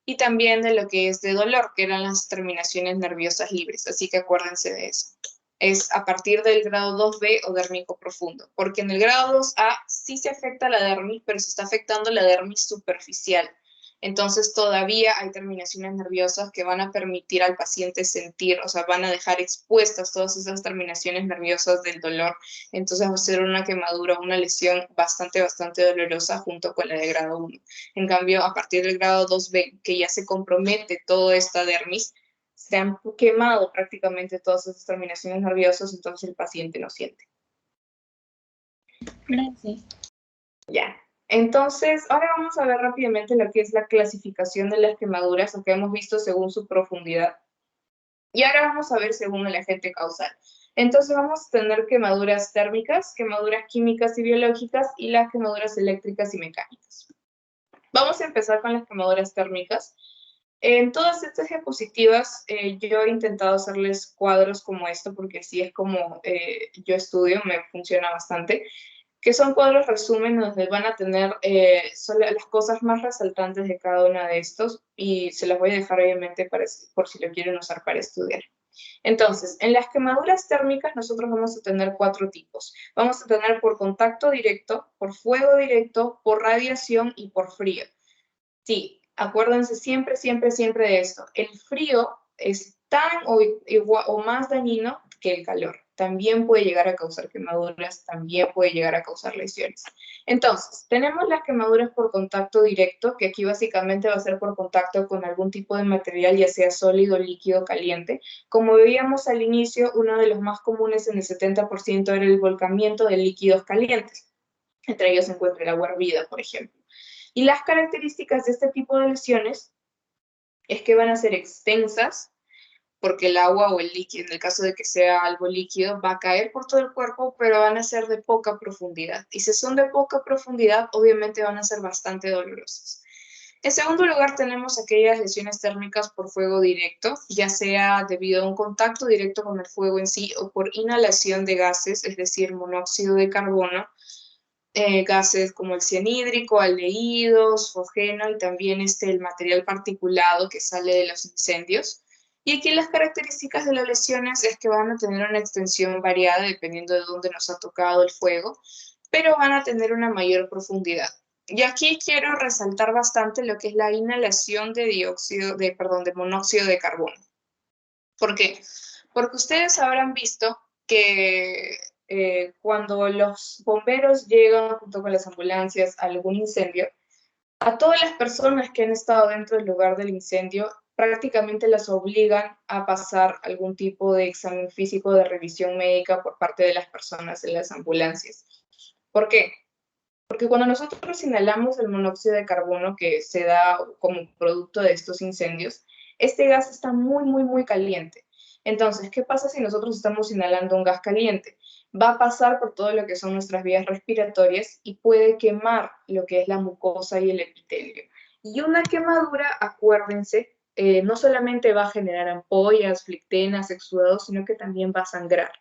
y también de lo que es de dolor, que eran las terminaciones nerviosas libres. Así que acuérdense de eso. Es a partir del grado 2B o dérmico profundo, porque en el grado 2A sí se afecta la dermis, pero se está afectando la dermis superficial. Entonces todavía hay terminaciones nerviosas que van a permitir al paciente sentir, o sea, van a dejar expuestas todas esas terminaciones nerviosas del dolor. Entonces va a ser una quemadura, una lesión bastante dolorosa junto con la de grado 1. En cambio, a partir del grado 2B, que ya se compromete toda esta dermis, se han quemado prácticamente todas esas terminaciones nerviosas, entonces el paciente no siente. Gracias. Ya. Entonces, ahora vamos a ver rápidamente lo que es la clasificación de las quemaduras, lo que hemos visto según su profundidad. Y ahora vamos a ver según el agente causal. Entonces vamos a tener quemaduras térmicas, quemaduras químicas y biológicas y las quemaduras eléctricas y mecánicas. Vamos a empezar con las quemaduras térmicas. En todas estas diapositivas yo he intentado hacerles cuadros como esto, porque así es como yo estudio, me funciona bastante, que son cuadros resumen donde van a tener las cosas más resaltantes de cada uno de estos y se las voy a dejar obviamente por si lo quieren usar para estudiar. Entonces, en las quemaduras térmicas nosotros vamos a tener 4 tipos. Vamos a tener por contacto directo, por fuego directo, por radiación y por frío. Sí, acuérdense siempre de esto. El frío es tan o más dañino que el calor. También puede llegar a causar quemaduras, también puede llegar a causar lesiones. Entonces, tenemos las quemaduras por contacto directo, que aquí básicamente va a ser por contacto con algún tipo de material, ya sea sólido, líquido, caliente. Como veíamos al inicio, uno de los más comunes en el 70% era el volcamiento de líquidos calientes. Entre ellos se encuentra el agua hervida, por ejemplo. Y las características de este tipo de lesiones es que van a ser extensas, porque el agua o el líquido, en el caso de que sea algo líquido, va a caer por todo el cuerpo, pero van a ser de poca profundidad. Y si son de poca profundidad, obviamente van a ser bastante dolorosas. En segundo lugar, tenemos aquellas lesiones térmicas por fuego directo, ya sea debido a un contacto directo con el fuego en sí o por inhalación de gases, es decir, monóxido de carbono, gases como el cianhídrico, aldehídos, fosgeno y también el material particulado que sale de los incendios. Y aquí las características de las lesiones es que van a tener una extensión variada dependiendo de dónde nos ha tocado el fuego, pero van a tener una mayor profundidad. Y aquí quiero resaltar bastante lo que es la inhalación de monóxido de carbono. ¿Por qué? Porque ustedes habrán visto que cuando los bomberos llegan junto con las ambulancias a algún incendio, a todas las personas que han estado dentro del lugar del incendio prácticamente las obligan a pasar algún tipo de examen físico de revisión médica por parte de las personas en las ambulancias. ¿Por qué? Porque cuando nosotros inhalamos el monóxido de carbono que se da como producto de estos incendios, este gas está muy caliente. Entonces, ¿qué pasa si nosotros estamos inhalando un gas caliente? Va a pasar por todo lo que son nuestras vías respiratorias y puede quemar lo que es la mucosa y el epitelio. Y una quemadura, acuérdense, no solamente va a generar ampollas, flictenas, exudados, sino que también va a sangrar.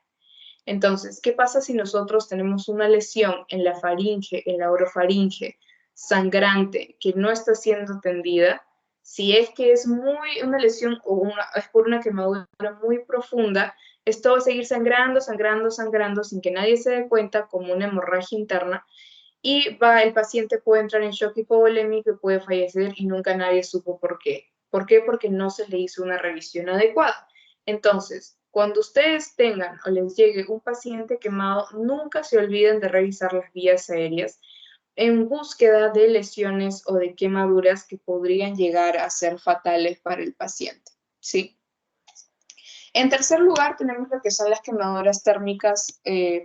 Entonces, ¿qué pasa si nosotros tenemos una lesión en la faringe, en la orofaringe, sangrante, que no está siendo atendida? Si es que es una lesión o es por una quemadura muy profunda, esto va a seguir sangrando sin que nadie se dé cuenta, como una hemorragia interna, y el paciente puede entrar en shock hipovolémico y puede fallecer y nunca nadie supo por qué. ¿Por qué? Porque no se le hizo una revisión adecuada. Entonces, cuando ustedes tengan o les llegue un paciente quemado, nunca se olviden de revisar las vías aéreas en búsqueda de lesiones o de quemaduras que podrían llegar a ser fatales para el paciente, ¿sí? En tercer lugar, tenemos lo que son las quemaduras térmicas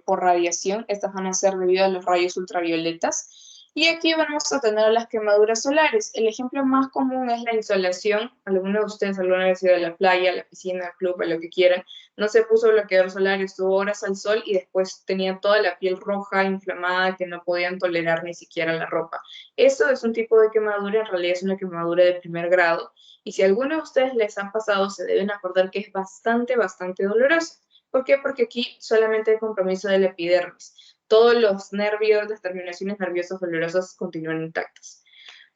por radiación. Estas van a ser debido a los rayos ultravioletas. Y aquí vamos a tener las quemaduras solares. El ejemplo más común es la insolación. Alguno de ustedes alguna vez ido a la playa, a la piscina, al club, a lo que quieran, no se puso bloqueador solar, estuvo horas al sol y después tenía toda la piel roja, inflamada, que no podían tolerar ni siquiera la ropa. Eso es un tipo de quemadura, en realidad es una quemadura de primer grado. Y si a alguno de ustedes les han pasado, se deben acordar que es bastante, bastante dolorosa. ¿Por qué? Porque aquí solamente hay compromiso de la epidermis. Todos los nervios, las terminaciones nerviosas dolorosas continúan intactas.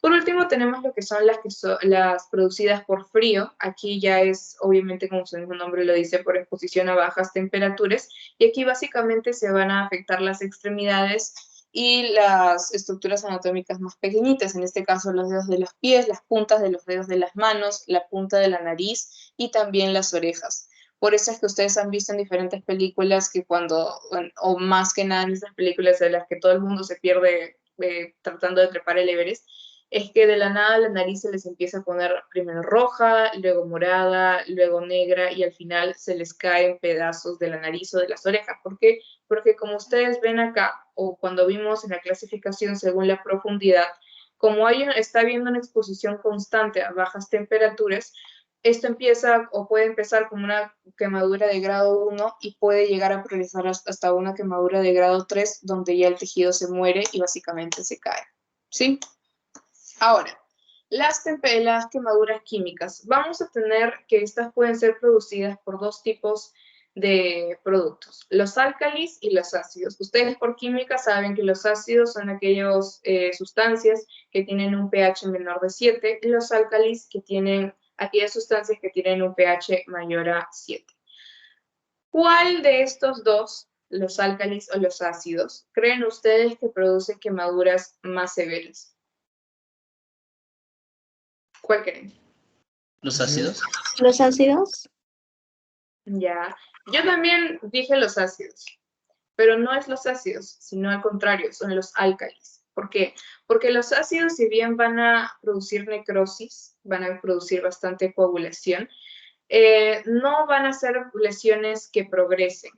Por último, tenemos lo que son las producidas por frío. Aquí ya es, obviamente, como su mismo nombre lo dice, por exposición a bajas temperaturas. Y aquí básicamente se van a afectar las extremidades y las estructuras anatómicas más pequeñitas, en este caso los dedos de los pies, las puntas de los dedos de las manos, la punta de la nariz y también las orejas. Por eso es que ustedes han visto en diferentes películas que o más que nada en estas películas de las que todo el mundo se pierde tratando de trepar el Everest, es que de la nada la nariz se les empieza a poner primero roja, luego morada, luego negra y al final se les caen pedazos de la nariz o de las orejas. ¿Por qué? Porque como ustedes ven acá, o cuando vimos en la clasificación según la profundidad, como está habiendo una exposición constante a bajas temperaturas, esto empieza o puede empezar como una quemadura de grado 1 y puede llegar a progresar hasta una quemadura de grado 3, donde ya el tejido se muere y básicamente se cae. ¿Sí? Ahora, las quemaduras químicas. Vamos a tener que estas pueden ser producidas por dos tipos de productos, los álcalis y los ácidos. Ustedes por química saben que los ácidos son aquellas sustancias que tienen un pH menor de 7 y los álcalis que tienen aquellas sustancias que tienen un pH mayor a 7. ¿Cuál de estos dos, los álcalis o los ácidos, creen ustedes que produce quemaduras más severas? ¿Cuál creen? ¿Los ácidos? ¿Los ácidos? Ya. Yo también dije los ácidos, pero no es los ácidos, sino al contrario, son los álcalis. ¿Por qué? Porque los ácidos, si bien van a producir necrosis, van a producir bastante coagulación, no van a ser lesiones que progresen.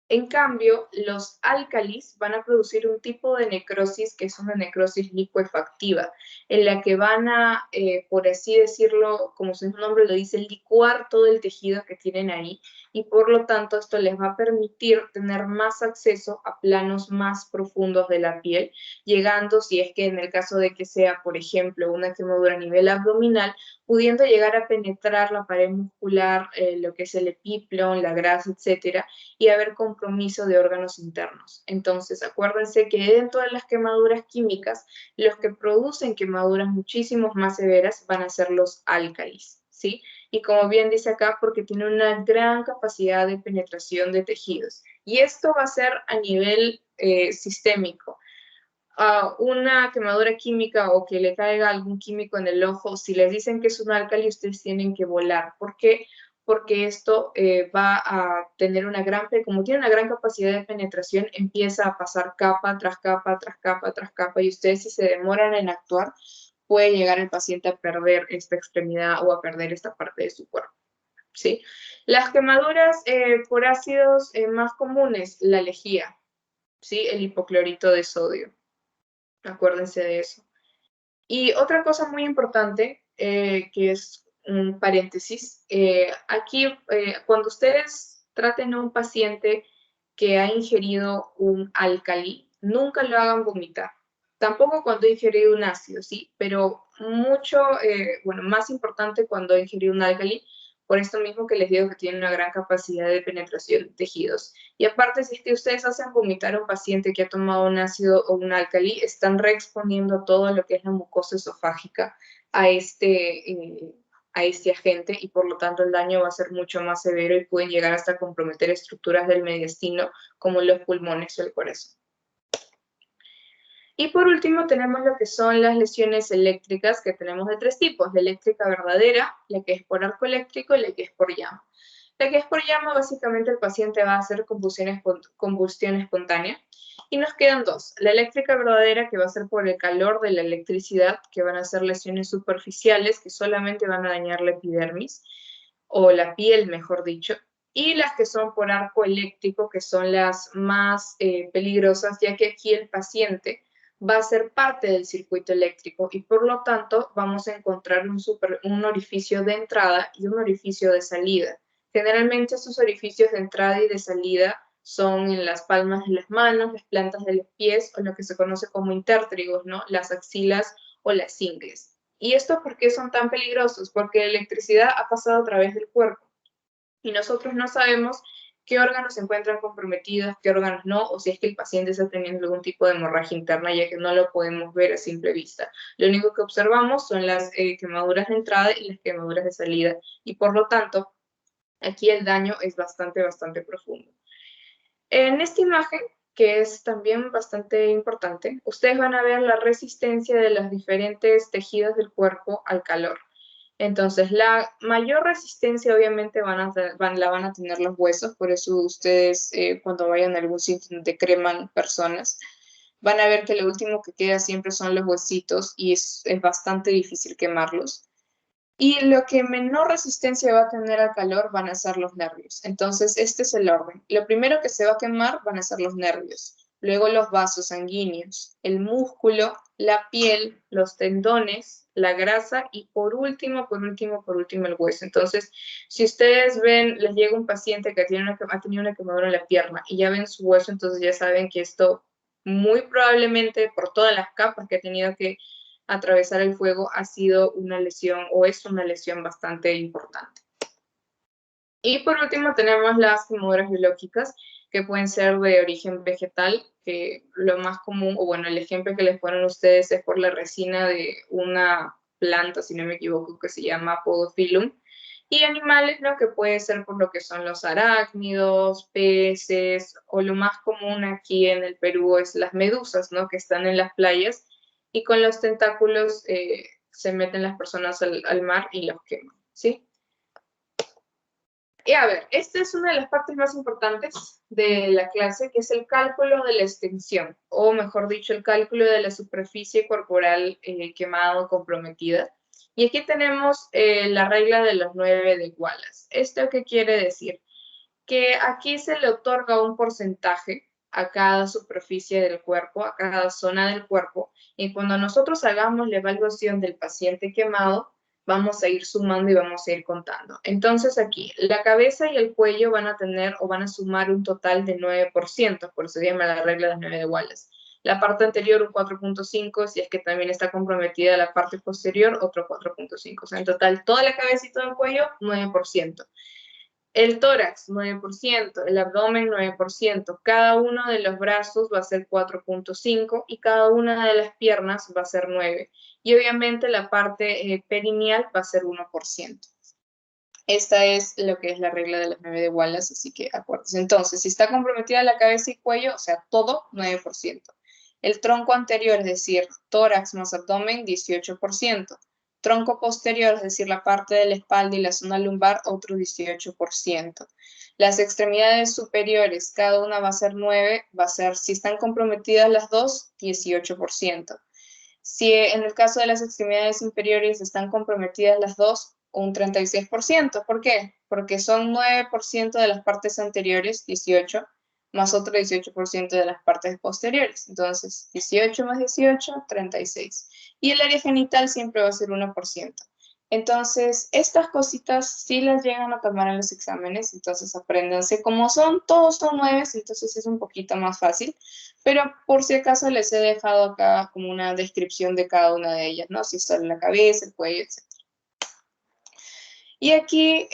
En cambio, los álcalis van a producir un tipo de necrosis que es una necrosis licuefactiva, en la que van a, por así decirlo, como su nombre lo dice, licuar todo el tejido que tienen ahí y por lo tanto esto les va a permitir tener más acceso a planos más profundos de la piel, llegando, si es que en el caso de que sea, por ejemplo, una quemadura a nivel abdominal, pudiendo llegar a penetrar la pared muscular, lo que es el epiplon, la grasa, etcétera, y haber compromiso de órganos internos. Entonces, acuérdense que dentro de las quemaduras químicas, los que producen quemaduras muchísimo más severas van a ser los álcalis, ¿sí? Y como bien dice acá, porque tiene una gran capacidad de penetración de tejidos. Y esto va a ser a nivel sistémico. Una quemadura química o que le caiga algún químico en el ojo, si les dicen que es un álcali, ustedes tienen que volar. ¿Por qué? Porque esto va a tener como tiene una gran capacidad de penetración, empieza a pasar capa tras capa, tras capa, tras capa, y ustedes si se demoran en actuar, puede llegar el paciente a perder esta extremidad o a perder esta parte de su cuerpo, ¿sí? Las quemaduras por ácidos más comunes, la lejía, ¿sí? El hipoclorito de sodio. Acuérdense de eso. Y otra cosa muy importante, que es un paréntesis, aquí cuando ustedes traten a un paciente que ha ingerido un álcali, nunca lo hagan vomitar. Tampoco cuando ha ingerido un ácido, ¿sí? Pero más importante cuando ha ingerido un álcali, por esto mismo que les digo que tiene una gran capacidad de penetración de tejidos. Y aparte, si es que ustedes hacen vomitar a un paciente que ha tomado un ácido o un álcali, están reexponiendo todo lo que es la mucosa esofágica a este agente y por lo tanto el daño va a ser mucho más severo y pueden llegar hasta a comprometer estructuras del mediastino como los pulmones o el corazón. Y por último tenemos lo que son las lesiones eléctricas, que tenemos de tres tipos: la eléctrica verdadera, la que es por arco eléctrico y la que es por llama. La que es por llama, básicamente el paciente va a hacer combustión espontánea. Y nos quedan dos: la eléctrica verdadera, que va a ser por el calor de la electricidad, que van a ser lesiones superficiales que solamente van a dañar la epidermis, o la piel, mejor dicho. Y las que son por arco eléctrico, que son las más peligrosas, ya que aquí el paciente va a ser parte del circuito eléctrico y por lo tanto vamos a encontrar un orificio de entrada y un orificio de salida. Generalmente estos orificios de entrada y de salida son en las palmas de las manos, las plantas de los pies o lo que se conoce como intértrigos, ¿no? Las axilas o las ingles. ¿Y esto por qué son tan peligrosos? Porque la electricidad ha pasado a través del cuerpo y nosotros no sabemos qué órganos se encuentran comprometidos, qué órganos no, o si es que el paciente está teniendo algún tipo de hemorragia interna, ya que no lo podemos ver a simple vista. Lo único que observamos son las quemaduras de entrada y las quemaduras de salida, y por lo tanto, aquí el daño es bastante profundo. En esta imagen, que es también bastante importante, ustedes van a ver la resistencia de los diferentes tejidos del cuerpo al calor. Entonces, la mayor resistencia obviamente la van a tener los huesos, por eso ustedes cuando vayan a algún sitio donde creman personas, van a ver que lo último que queda siempre son los huesitos y es bastante difícil quemarlos. Y lo que menor resistencia va a tener al calor van a ser los nervios. Entonces, este es el orden. Lo primero que se va a quemar van a ser los nervios, luego los vasos sanguíneos, el músculo, la piel, los tendones, la grasa y por último el hueso. Entonces, si ustedes ven, les llega un paciente que ha tenido una quemadura en la pierna y ya ven su hueso, entonces ya saben que esto muy probablemente por todas las capas que ha tenido que atravesar el fuego ha sido una lesión o es una lesión bastante importante. Y por último tenemos las quemaduras biológicas que pueden ser de origen vegetal, que lo más común, o bueno, el ejemplo que les ponen ustedes es por la resina de una planta, si no me equivoco, que se llama Podophyllum, y animales, ¿no? Que puede ser por lo que son los arácnidos, peces, o lo más común aquí en el Perú es las medusas, ¿no? Que están en las playas, y con los tentáculos se meten las personas al mar y los queman, ¿sí? Y a ver, esta es una de las partes más importantes de la clase, que es el cálculo de la extensión, o mejor dicho, el cálculo de la superficie corporal quemada o comprometida. Y aquí tenemos la regla de los 9 de Wallace. ¿Esto qué quiere decir? Que aquí se le otorga un porcentaje a cada superficie del cuerpo, a cada zona del cuerpo, y cuando nosotros hagamos la evaluación del paciente quemado, vamos a ir sumando y vamos a ir contando. Entonces aquí, la cabeza y el cuello van a tener o van a sumar un total de 9%, por eso se llama la regla de las 9 de Wallace. La parte anterior un 4.5, si es que también está comprometida la parte posterior, otro 4.5. O sea, en total, toda la cabeza y todo el cuello, 9%. El tórax, 9%, el abdomen, 9%, cada uno de los brazos va a ser 4.5 y cada una de las piernas va a ser 9. Y obviamente la parte perineal va a ser 1%. Esta es lo que es la regla de las 9 de Wallace, así que acuérdense. Entonces, si está comprometida la cabeza y cuello, o sea, todo, 9%. El tronco anterior, es decir, tórax más abdomen, 18%. Tronco posterior, es decir, la parte de la espalda y la zona lumbar, otro 18%. Las extremidades superiores, cada una va a ser 9, va a ser, si están comprometidas las dos, 18%. Si en el caso de las extremidades inferiores están comprometidas las dos, un 36%. ¿Por qué? Porque son 9% de las partes anteriores, 18, más otro 18% de las partes posteriores. Entonces, 18 más 18, 36. Y el área genital siempre va a ser 1%. Entonces, estas cositas sí las llegan a tomar en los exámenes, entonces apréndanse. Como todos son 9, entonces es un poquito más fácil, pero por si acaso les he dejado acá como una descripción de cada una de ellas, ¿no? Si está en la cabeza, el cuello, etc. Y aquí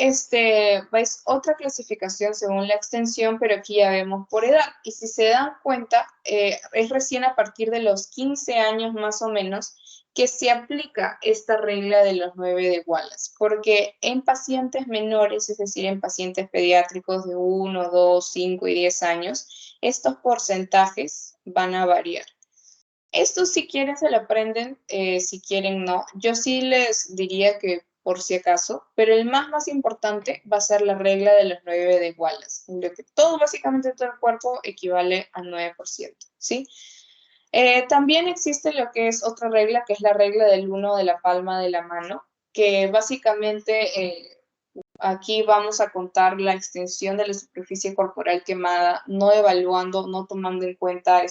veis otra clasificación según la extensión, pero aquí ya vemos por edad. Y si se dan cuenta, es recién a partir de los 15 años más o menos que se aplica esta regla de los 9 de Wallace, porque en pacientes menores, es decir, en pacientes pediátricos de 1, 2, 5 y 10 años, estos porcentajes van a variar. Esto si quieren se lo aprenden, si quieren no. Yo sí les diría que por si acaso, pero el más importante va a ser la regla de los 9 de Wallace, en lo que básicamente todo el cuerpo equivale al 9%, ¿sí? También existe lo que es otra regla, que es la regla del 1 de la palma de la mano, que básicamente aquí vamos a contar la extensión de la superficie corporal quemada, no evaluando, no tomando en cuenta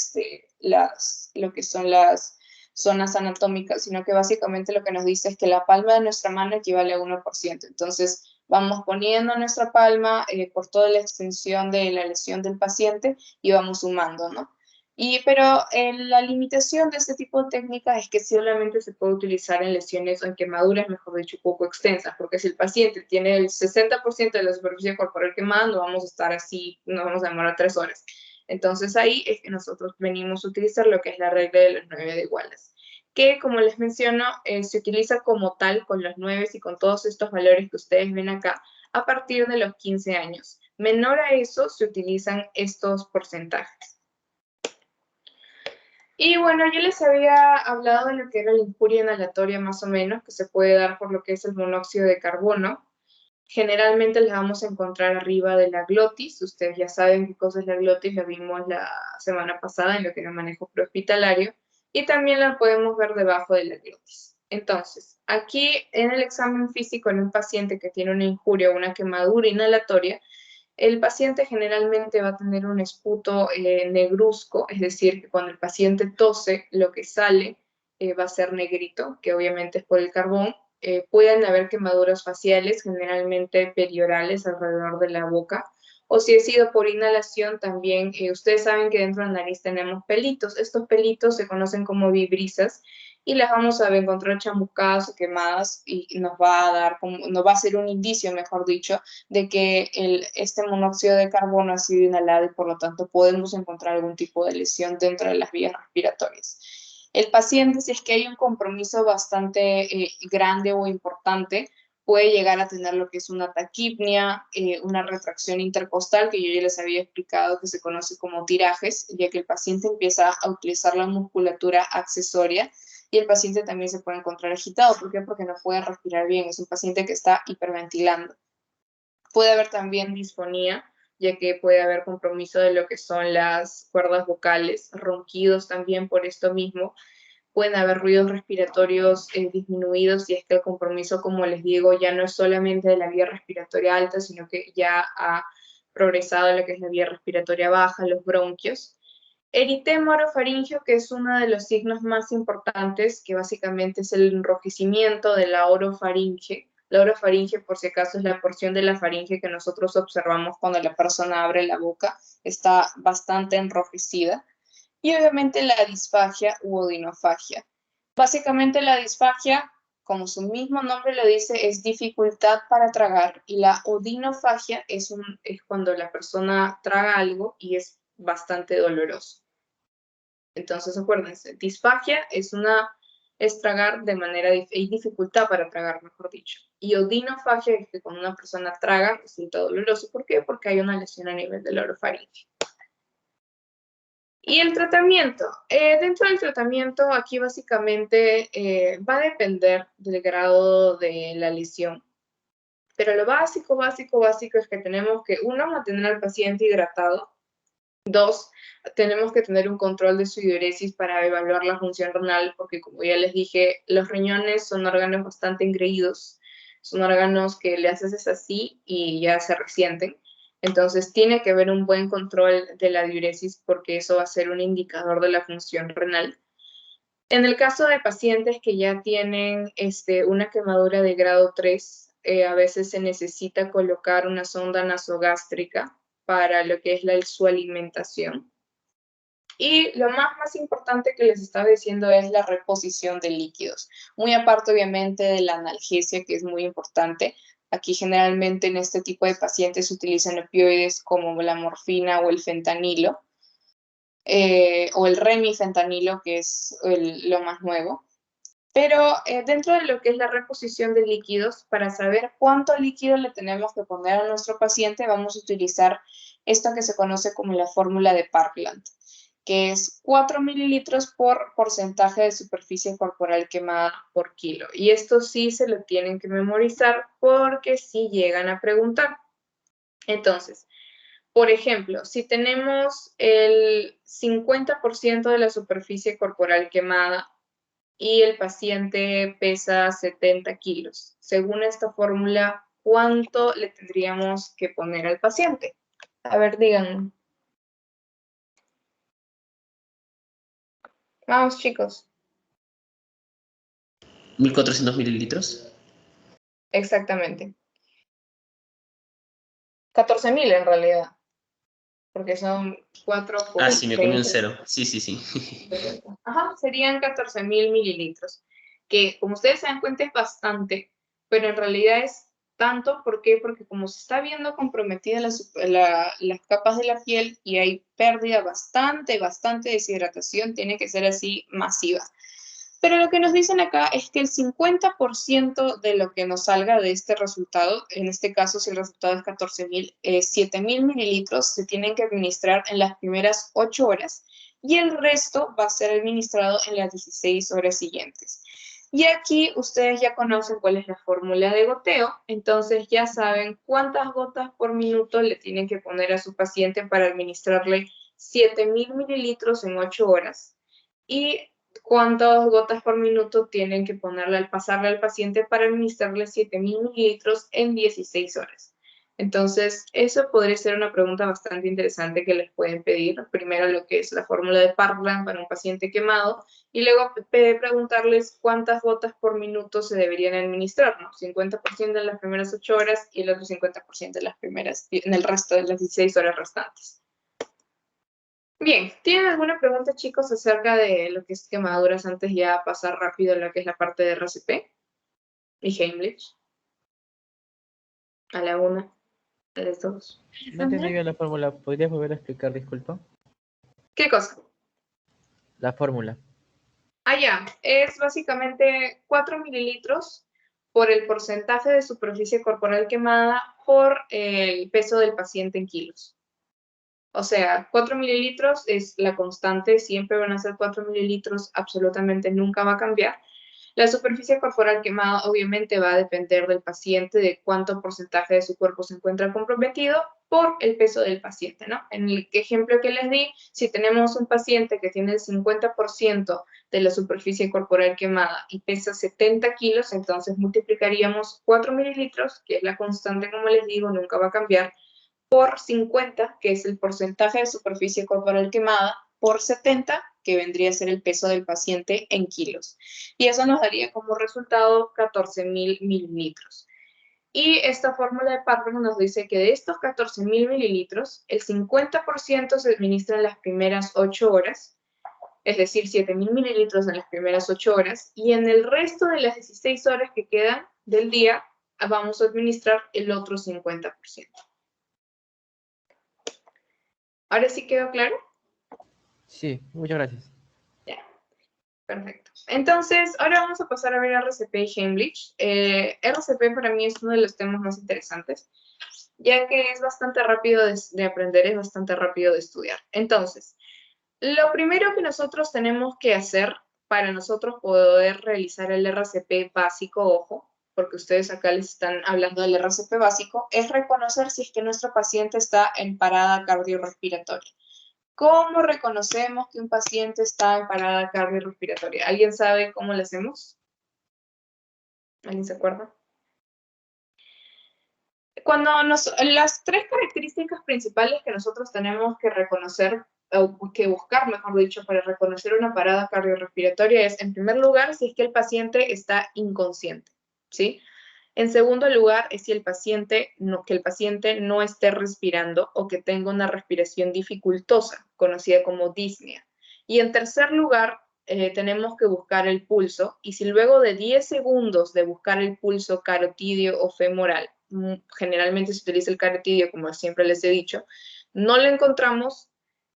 lo que son las zonas anatómicas, sino que básicamente lo que nos dice es que la palma de nuestra mano equivale a 1%. Entonces, vamos poniendo nuestra palma por toda la extensión de la lesión del paciente y vamos sumando, ¿no? Pero la limitación de este tipo de técnicas es que solamente se puede utilizar en lesiones o en quemaduras, mejor dicho, poco extensas, porque si el paciente tiene el 60% de la superficie corporal quemada, no vamos a estar así, nos vamos a demorar 3 horas. Entonces ahí es que nosotros venimos a utilizar lo que es la regla de los 9 de Wallace, que como les menciono, se utiliza como tal con los 9 y con todos estos valores que ustedes ven acá a partir de los 15 años. Menor a eso se utilizan estos porcentajes. Y bueno, yo les había hablado de lo que era la injuria inhalatoria más o menos, que se puede dar por lo que es el monóxido de carbono. Generalmente la vamos a encontrar arriba de la glotis. Ustedes ya saben qué cosa es la glotis, la vimos la semana pasada en lo que era manejo prehospitalario. Y también la podemos ver debajo de la glotis. Entonces, aquí en el examen físico en un paciente que tiene una injuria o una quemadura inhalatoria, el paciente generalmente va a tener un esputo negruzco, es decir, que cuando el paciente tose, lo que sale va a ser negrito, que obviamente es por el carbón. Pueden haber quemaduras faciales, generalmente periorales alrededor de la boca, o si ha sido por inhalación también, ustedes saben que dentro de la nariz tenemos pelitos. Estos pelitos se conocen como vibrisas y las vamos a encontrar chamuscadas o quemadas y nos va a dar, nos va a ser un indicio, mejor dicho, de que este monóxido de carbono ha sido inhalado y por lo tanto podemos encontrar algún tipo de lesión dentro de las vías respiratorias. El paciente, si es que hay un compromiso bastante grande o importante, puede llegar a tener lo que es una taquipnia, una retracción intercostal, que yo ya les había explicado que se conoce como tirajes, ya que el paciente empieza a utilizar la musculatura accesoria y el paciente también se puede encontrar agitado. ¿Por qué? Porque no puede respirar bien, es un paciente que está hiperventilando. Puede haber también disfonía, ya que puede haber compromiso de lo que son las cuerdas vocales, ronquidos también por esto mismo. Pueden haber ruidos respiratorios disminuidos si es que el compromiso, como les digo, ya no es solamente de la vía respiratoria alta, sino que ya ha progresado en lo que es la vía respiratoria baja, los bronquios. Eritema orofaringio, que es uno de los signos más importantes, que básicamente es el enrojecimiento de la orofaringe. La orofaringe, por si acaso, es la porción de la faringe que nosotros observamos cuando la persona abre la boca, está bastante enrojecida. Y obviamente la disfagia u odinofagia. Básicamente la disfagia, como su mismo nombre lo dice, es dificultad para tragar, y la odinofagia es cuando la persona traga algo y es bastante doloroso. Entonces, acuérdense, disfagia es tragar de manera, hay dificultad para tragar, mejor dicho. Y odinofagia es que cuando una persona traga resulta doloroso. ¿Por qué? Porque hay una lesión a nivel de la orofaringe. Y el tratamiento. Dentro del tratamiento, aquí básicamente va a depender del grado de la lesión. Pero lo básico es que tenemos que, uno, mantener al paciente hidratado. Dos, tenemos que tener un control de su diuresis para evaluar la función renal, porque como ya les dije, los riñones son órganos bastante engreídos, son órganos que le haces así y ya se resienten. Entonces tiene que haber un buen control de la diuresis porque eso va a ser un indicador de la función renal. En el caso de pacientes que ya tienen una quemadura de grado 3, a veces se necesita colocar una sonda nasogástrica para lo que es su alimentación. Y lo más importante que les estaba diciendo es la reposición de líquidos. Muy aparte, obviamente, de la analgesia, que es muy importante. Aquí generalmente en este tipo de pacientes se utilizan opioides como la morfina o el fentanilo, o el remifentanilo, que es lo más nuevo. Pero dentro de lo que es la reposición de líquidos, para saber cuánto líquido le tenemos que poner a nuestro paciente, vamos a utilizar esto que se conoce como la fórmula de Parkland, que es 4 mililitros por porcentaje de superficie corporal quemada por kilo. Y esto sí se lo tienen que memorizar porque sí llegan a preguntar. Entonces, por ejemplo, si tenemos el 50% de la superficie corporal quemada y el paciente pesa 70 kilos, según esta fórmula, ¿cuánto le tendríamos que poner al paciente? A ver, díganme. Vamos, chicos. 1400 mililitros. Exactamente. 14.000 en realidad, porque son 4 por Ah, sí, me comí un 20. cero. Sí, sí, sí. Ajá, serían 14.000 mililitros, que como ustedes se dan cuenta es bastante, pero en realidad es tanto, ¿por qué? Porque como se está viendo comprometida las capas de la piel y hay pérdida bastante deshidratación, tiene que ser así masiva. Pero lo que nos dicen acá es que el 50% de lo que nos salga de este resultado, en este caso si el resultado es 14.000, 7.000 mililitros se tienen que administrar en las primeras 8 horas y el resto va a ser administrado en las 16 horas siguientes. Y aquí ustedes ya conocen cuál es la fórmula de goteo, entonces ya saben cuántas gotas por minuto le tienen que poner a su paciente para administrarle 7.000 mililitros en 8 horas. Y cuántas gotas por minuto tienen que pasarle al paciente para administrarle 7.000 mililitros en 16 horas. Entonces, eso podría ser una pregunta bastante interesante que les pueden pedir. Primero lo que es la fórmula de Parkland para un paciente quemado y luego preguntarles cuántas gotas por minuto se deberían administrar, ¿no? 50% en las primeras 8 horas y el otro 50% en el resto de las 16 horas restantes. Bien, ¿tienen alguna pregunta, chicos, acerca de lo que es quemaduras antes ya pasar rápido a lo que es la parte de RCP y Heimlich? A la una, a las dos. No entendí bien la fórmula. ¿Podrías volver a explicar, disculpa? ¿Qué cosa? La fórmula. Ah, ya, es básicamente 4 mililitros por el porcentaje de superficie corporal quemada por el peso del paciente en kilos. O sea, 4 mililitros es la constante, siempre van a ser 4 mililitros, absolutamente nunca va a cambiar. La superficie corporal quemada obviamente va a depender del paciente, de cuánto porcentaje de su cuerpo se encuentra comprometido por el peso del paciente, ¿no? En el ejemplo que les di, si tenemos un paciente que tiene el 50% de la superficie corporal quemada y pesa 70 kilos, entonces multiplicaríamos 4 mililitros, que es la constante, como les digo, nunca va a cambiar, por 50, que es el porcentaje de superficie corporal quemada, por 70, que vendría a ser el peso del paciente en kilos. Y eso nos daría como resultado 14.000 mililitros. Y esta fórmula de Parkland nos dice que de estos 14.000 mililitros, el 50% se administra en las primeras 8 horas, es decir, 7.000 mililitros en las primeras 8 horas, y en el resto de las 16 horas que quedan del día, vamos a administrar el otro 50%. ¿Ahora sí quedó claro? Sí, muchas gracias. Ya, perfecto. Entonces, ahora vamos a pasar a ver RCP y Heimlich. RCP para mí es uno de los temas más interesantes, ya que es bastante rápido de aprender, es bastante rápido de estudiar. Entonces, lo primero que nosotros tenemos que hacer para nosotros poder realizar el RCP básico, ojo, porque ustedes acá les están hablando del RCP básico, es reconocer si es que nuestro paciente está en parada cardiorrespiratoria. ¿Cómo reconocemos que un paciente está en parada cardiorrespiratoria? ¿Alguien sabe cómo lo hacemos? ¿Alguien se acuerda? Las tres características principales que nosotros tenemos que reconocer, o que buscar, mejor dicho, para reconocer una parada cardiorrespiratoria es, en primer lugar, si es que el paciente está inconsciente, ¿sí? En segundo lugar, es si que el paciente no esté respirando o que tenga una respiración dificultosa, conocida como disnea. Y en tercer lugar, tenemos que buscar el pulso, y si luego de 10 segundos de buscar el pulso carotidio o femoral, generalmente se utiliza el carotidio, como siempre les he dicho, no lo encontramos,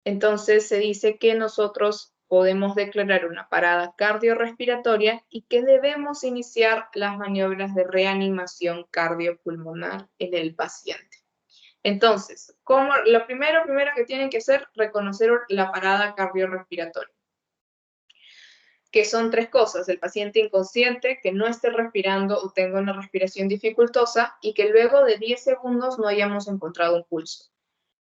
entonces se dice que nosotros podemos declarar una parada cardiorrespiratoria y que debemos iniciar las maniobras de reanimación cardiopulmonar en el paciente. Entonces, lo primero que tienen que hacer, reconocer la parada cardiorrespiratoria, que son tres cosas: el paciente inconsciente, que no esté respirando o tenga una respiración dificultosa y que luego de 10 segundos no hayamos encontrado un pulso.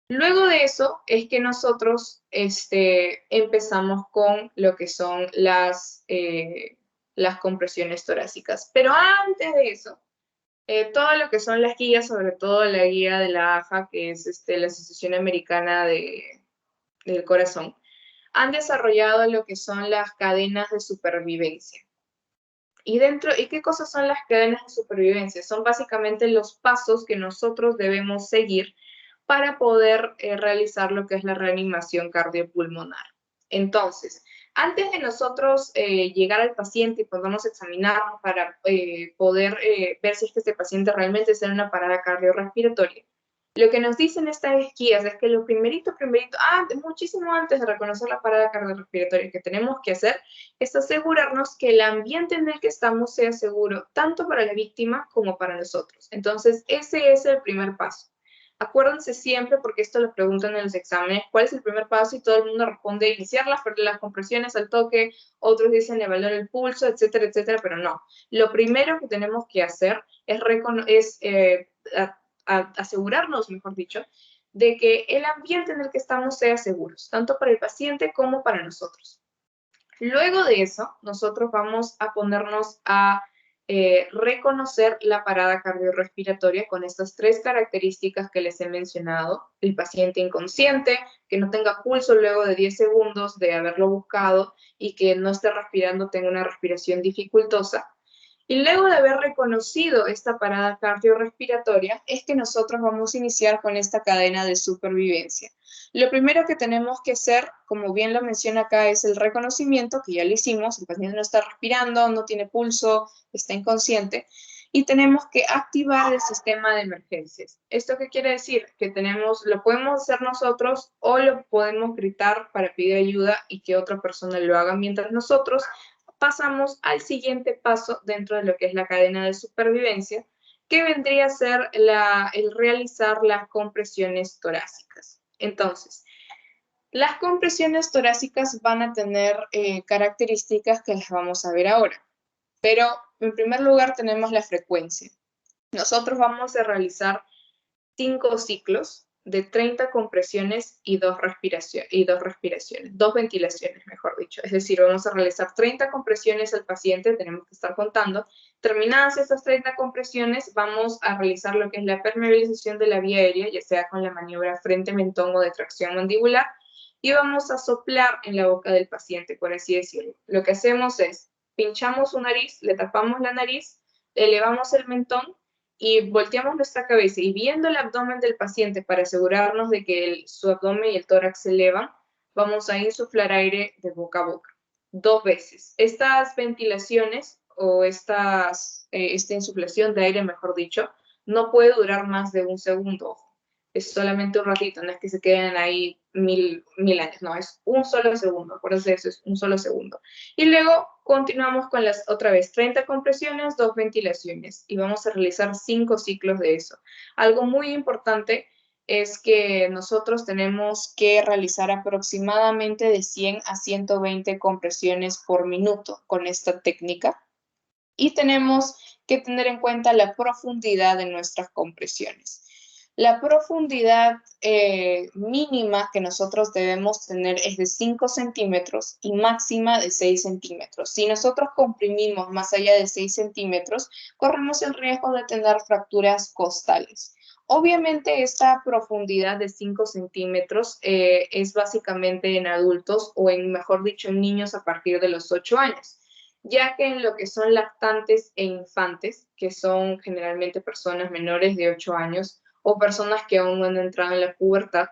Luego de eso es que nosotros empezamos con lo que son las compresiones torácicas. Pero antes de eso, todo lo que son las guías, sobre todo la guía de la AJA, que es la Asociación Americana del Corazón, han desarrollado lo que son las cadenas de supervivencia. ¿Y qué cosas son las cadenas de supervivencia? Son básicamente los pasos que nosotros debemos seguir para poder realizar lo que es la reanimación cardiopulmonar. Entonces, antes de nosotros llegar al paciente y podernos examinar para poder ver si es que este paciente realmente está en una parada cardiorrespiratoria, lo que nos dicen estas guías es que lo primerito, muchísimo antes de reconocer la parada cardiorrespiratoria que tenemos que hacer es asegurarnos que el ambiente en el que estamos sea seguro, tanto para la víctima como para nosotros. Entonces, ese es el primer paso. Acuérdense siempre, porque esto lo preguntan en los exámenes, cuál es el primer paso y todo el mundo responde iniciar las compresiones al toque, otros dicen evaluar el pulso, etcétera, etcétera, pero no. Lo primero que tenemos que hacer es asegurarnos, mejor dicho, de que el ambiente en el que estamos sea seguro, tanto para el paciente como para nosotros. Luego de eso, nosotros vamos a ponernos a reconocer la parada cardiorrespiratoria con estas 3 características que les he mencionado. El paciente inconsciente, que no tenga pulso luego de 10 segundos de haberlo buscado y que no esté respirando, tenga una respiración dificultosa. Y luego de haber reconocido esta parada cardiorrespiratoria, es que nosotros vamos a iniciar con esta cadena de supervivencia. Lo primero que tenemos que hacer, como bien lo menciona acá, es el reconocimiento, que ya lo hicimos, el paciente no está respirando, no tiene pulso, está inconsciente, y tenemos que activar el sistema de emergencias. ¿Esto qué quiere decir? Que lo podemos hacer nosotros o lo podemos gritar para pedir ayuda y que otra persona lo haga mientras nosotros pasamos al siguiente paso dentro de lo que es la cadena de supervivencia, que vendría a ser el realizar las compresiones torácicas. Entonces, las compresiones torácicas van a tener características que las vamos a ver ahora, pero en primer lugar tenemos la frecuencia. Nosotros vamos a realizar 5 ciclos de 30 compresiones y 2 respiraciones, 2 ventilaciones, mejor dicho. Es decir, vamos a realizar 30 compresiones al paciente, tenemos que estar contando. Terminadas estas 30 compresiones, vamos a realizar lo que es la permeabilización de la vía aérea, ya sea con la maniobra frente-mentón o de tracción mandibular, y vamos a soplar en la boca del paciente, por así decirlo. Lo que hacemos es, pinchamos su nariz, le tapamos la nariz, elevamos el mentón, y volteamos nuestra cabeza y viendo el abdomen del paciente para asegurarnos de que su abdomen y el tórax se elevan, vamos a insuflar aire de boca a boca 2 veces. Estas ventilaciones o esta insuflación de aire, mejor dicho, no puede durar más de 1 segundo. Es solamente un ratito, no es que se queden ahí mil años, no, es 1 solo segundo, por eso es 1 solo segundo. Y luego continuamos con las, otra vez, 30 compresiones, 2 ventilaciones, y vamos a realizar 5 ciclos de eso. Algo muy importante es que nosotros tenemos que realizar aproximadamente de 100 a 120 compresiones por minuto con esta técnica, y tenemos que tener en cuenta la profundidad de nuestras compresiones. La profundidad mínima que nosotros debemos tener es de 5 centímetros y máxima de 6 centímetros. Si nosotros comprimimos más allá de 6 centímetros, corremos el riesgo de tener fracturas costales. Obviamente esta profundidad de 5 centímetros es básicamente en adultos o mejor dicho, en niños a partir de los 8 años. Ya que en lo que son lactantes e infantes, que son generalmente personas menores de 8 años, o personas que aún no han entrado en la pubertad,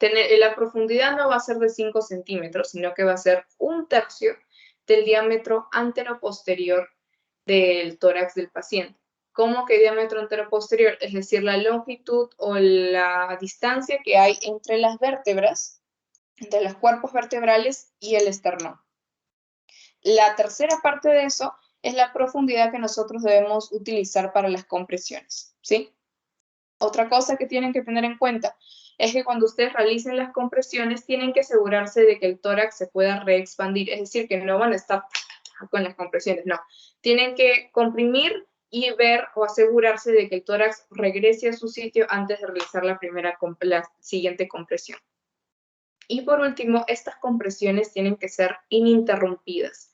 la profundidad no va a ser de 5 centímetros, sino que va a ser 1/3 del diámetro anteroposterior del tórax del paciente. ¿Cómo que diámetro anteroposterior? Es decir, la longitud o la distancia que hay entre las vértebras, entre los cuerpos vertebrales y el esternón. La tercera parte de eso es la profundidad que nosotros debemos utilizar para las compresiones, ¿sí? Otra cosa que tienen que tener en cuenta es que cuando ustedes realicen las compresiones tienen que asegurarse de que el tórax se pueda reexpandir, es decir, que no van a estar con las compresiones, no. Tienen que comprimir y ver o asegurarse de que el tórax regrese a su sitio antes de realizar la siguiente compresión. Y por último, estas compresiones tienen que ser ininterrumpidas.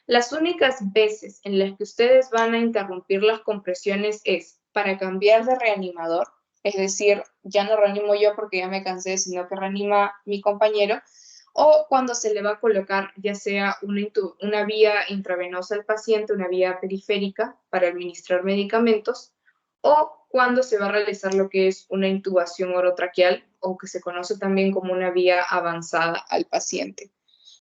Las únicas veces en las que ustedes van a interrumpir las compresiones es para cambiar de reanimador, es decir, ya no reanimo yo porque ya me cansé, sino que reanima mi compañero, o cuando se le va a colocar ya sea una vía intravenosa al paciente, una vía periférica para administrar medicamentos, o cuando se va a realizar lo que es una intubación orotraqueal, o que se conoce también como una vía avanzada al paciente.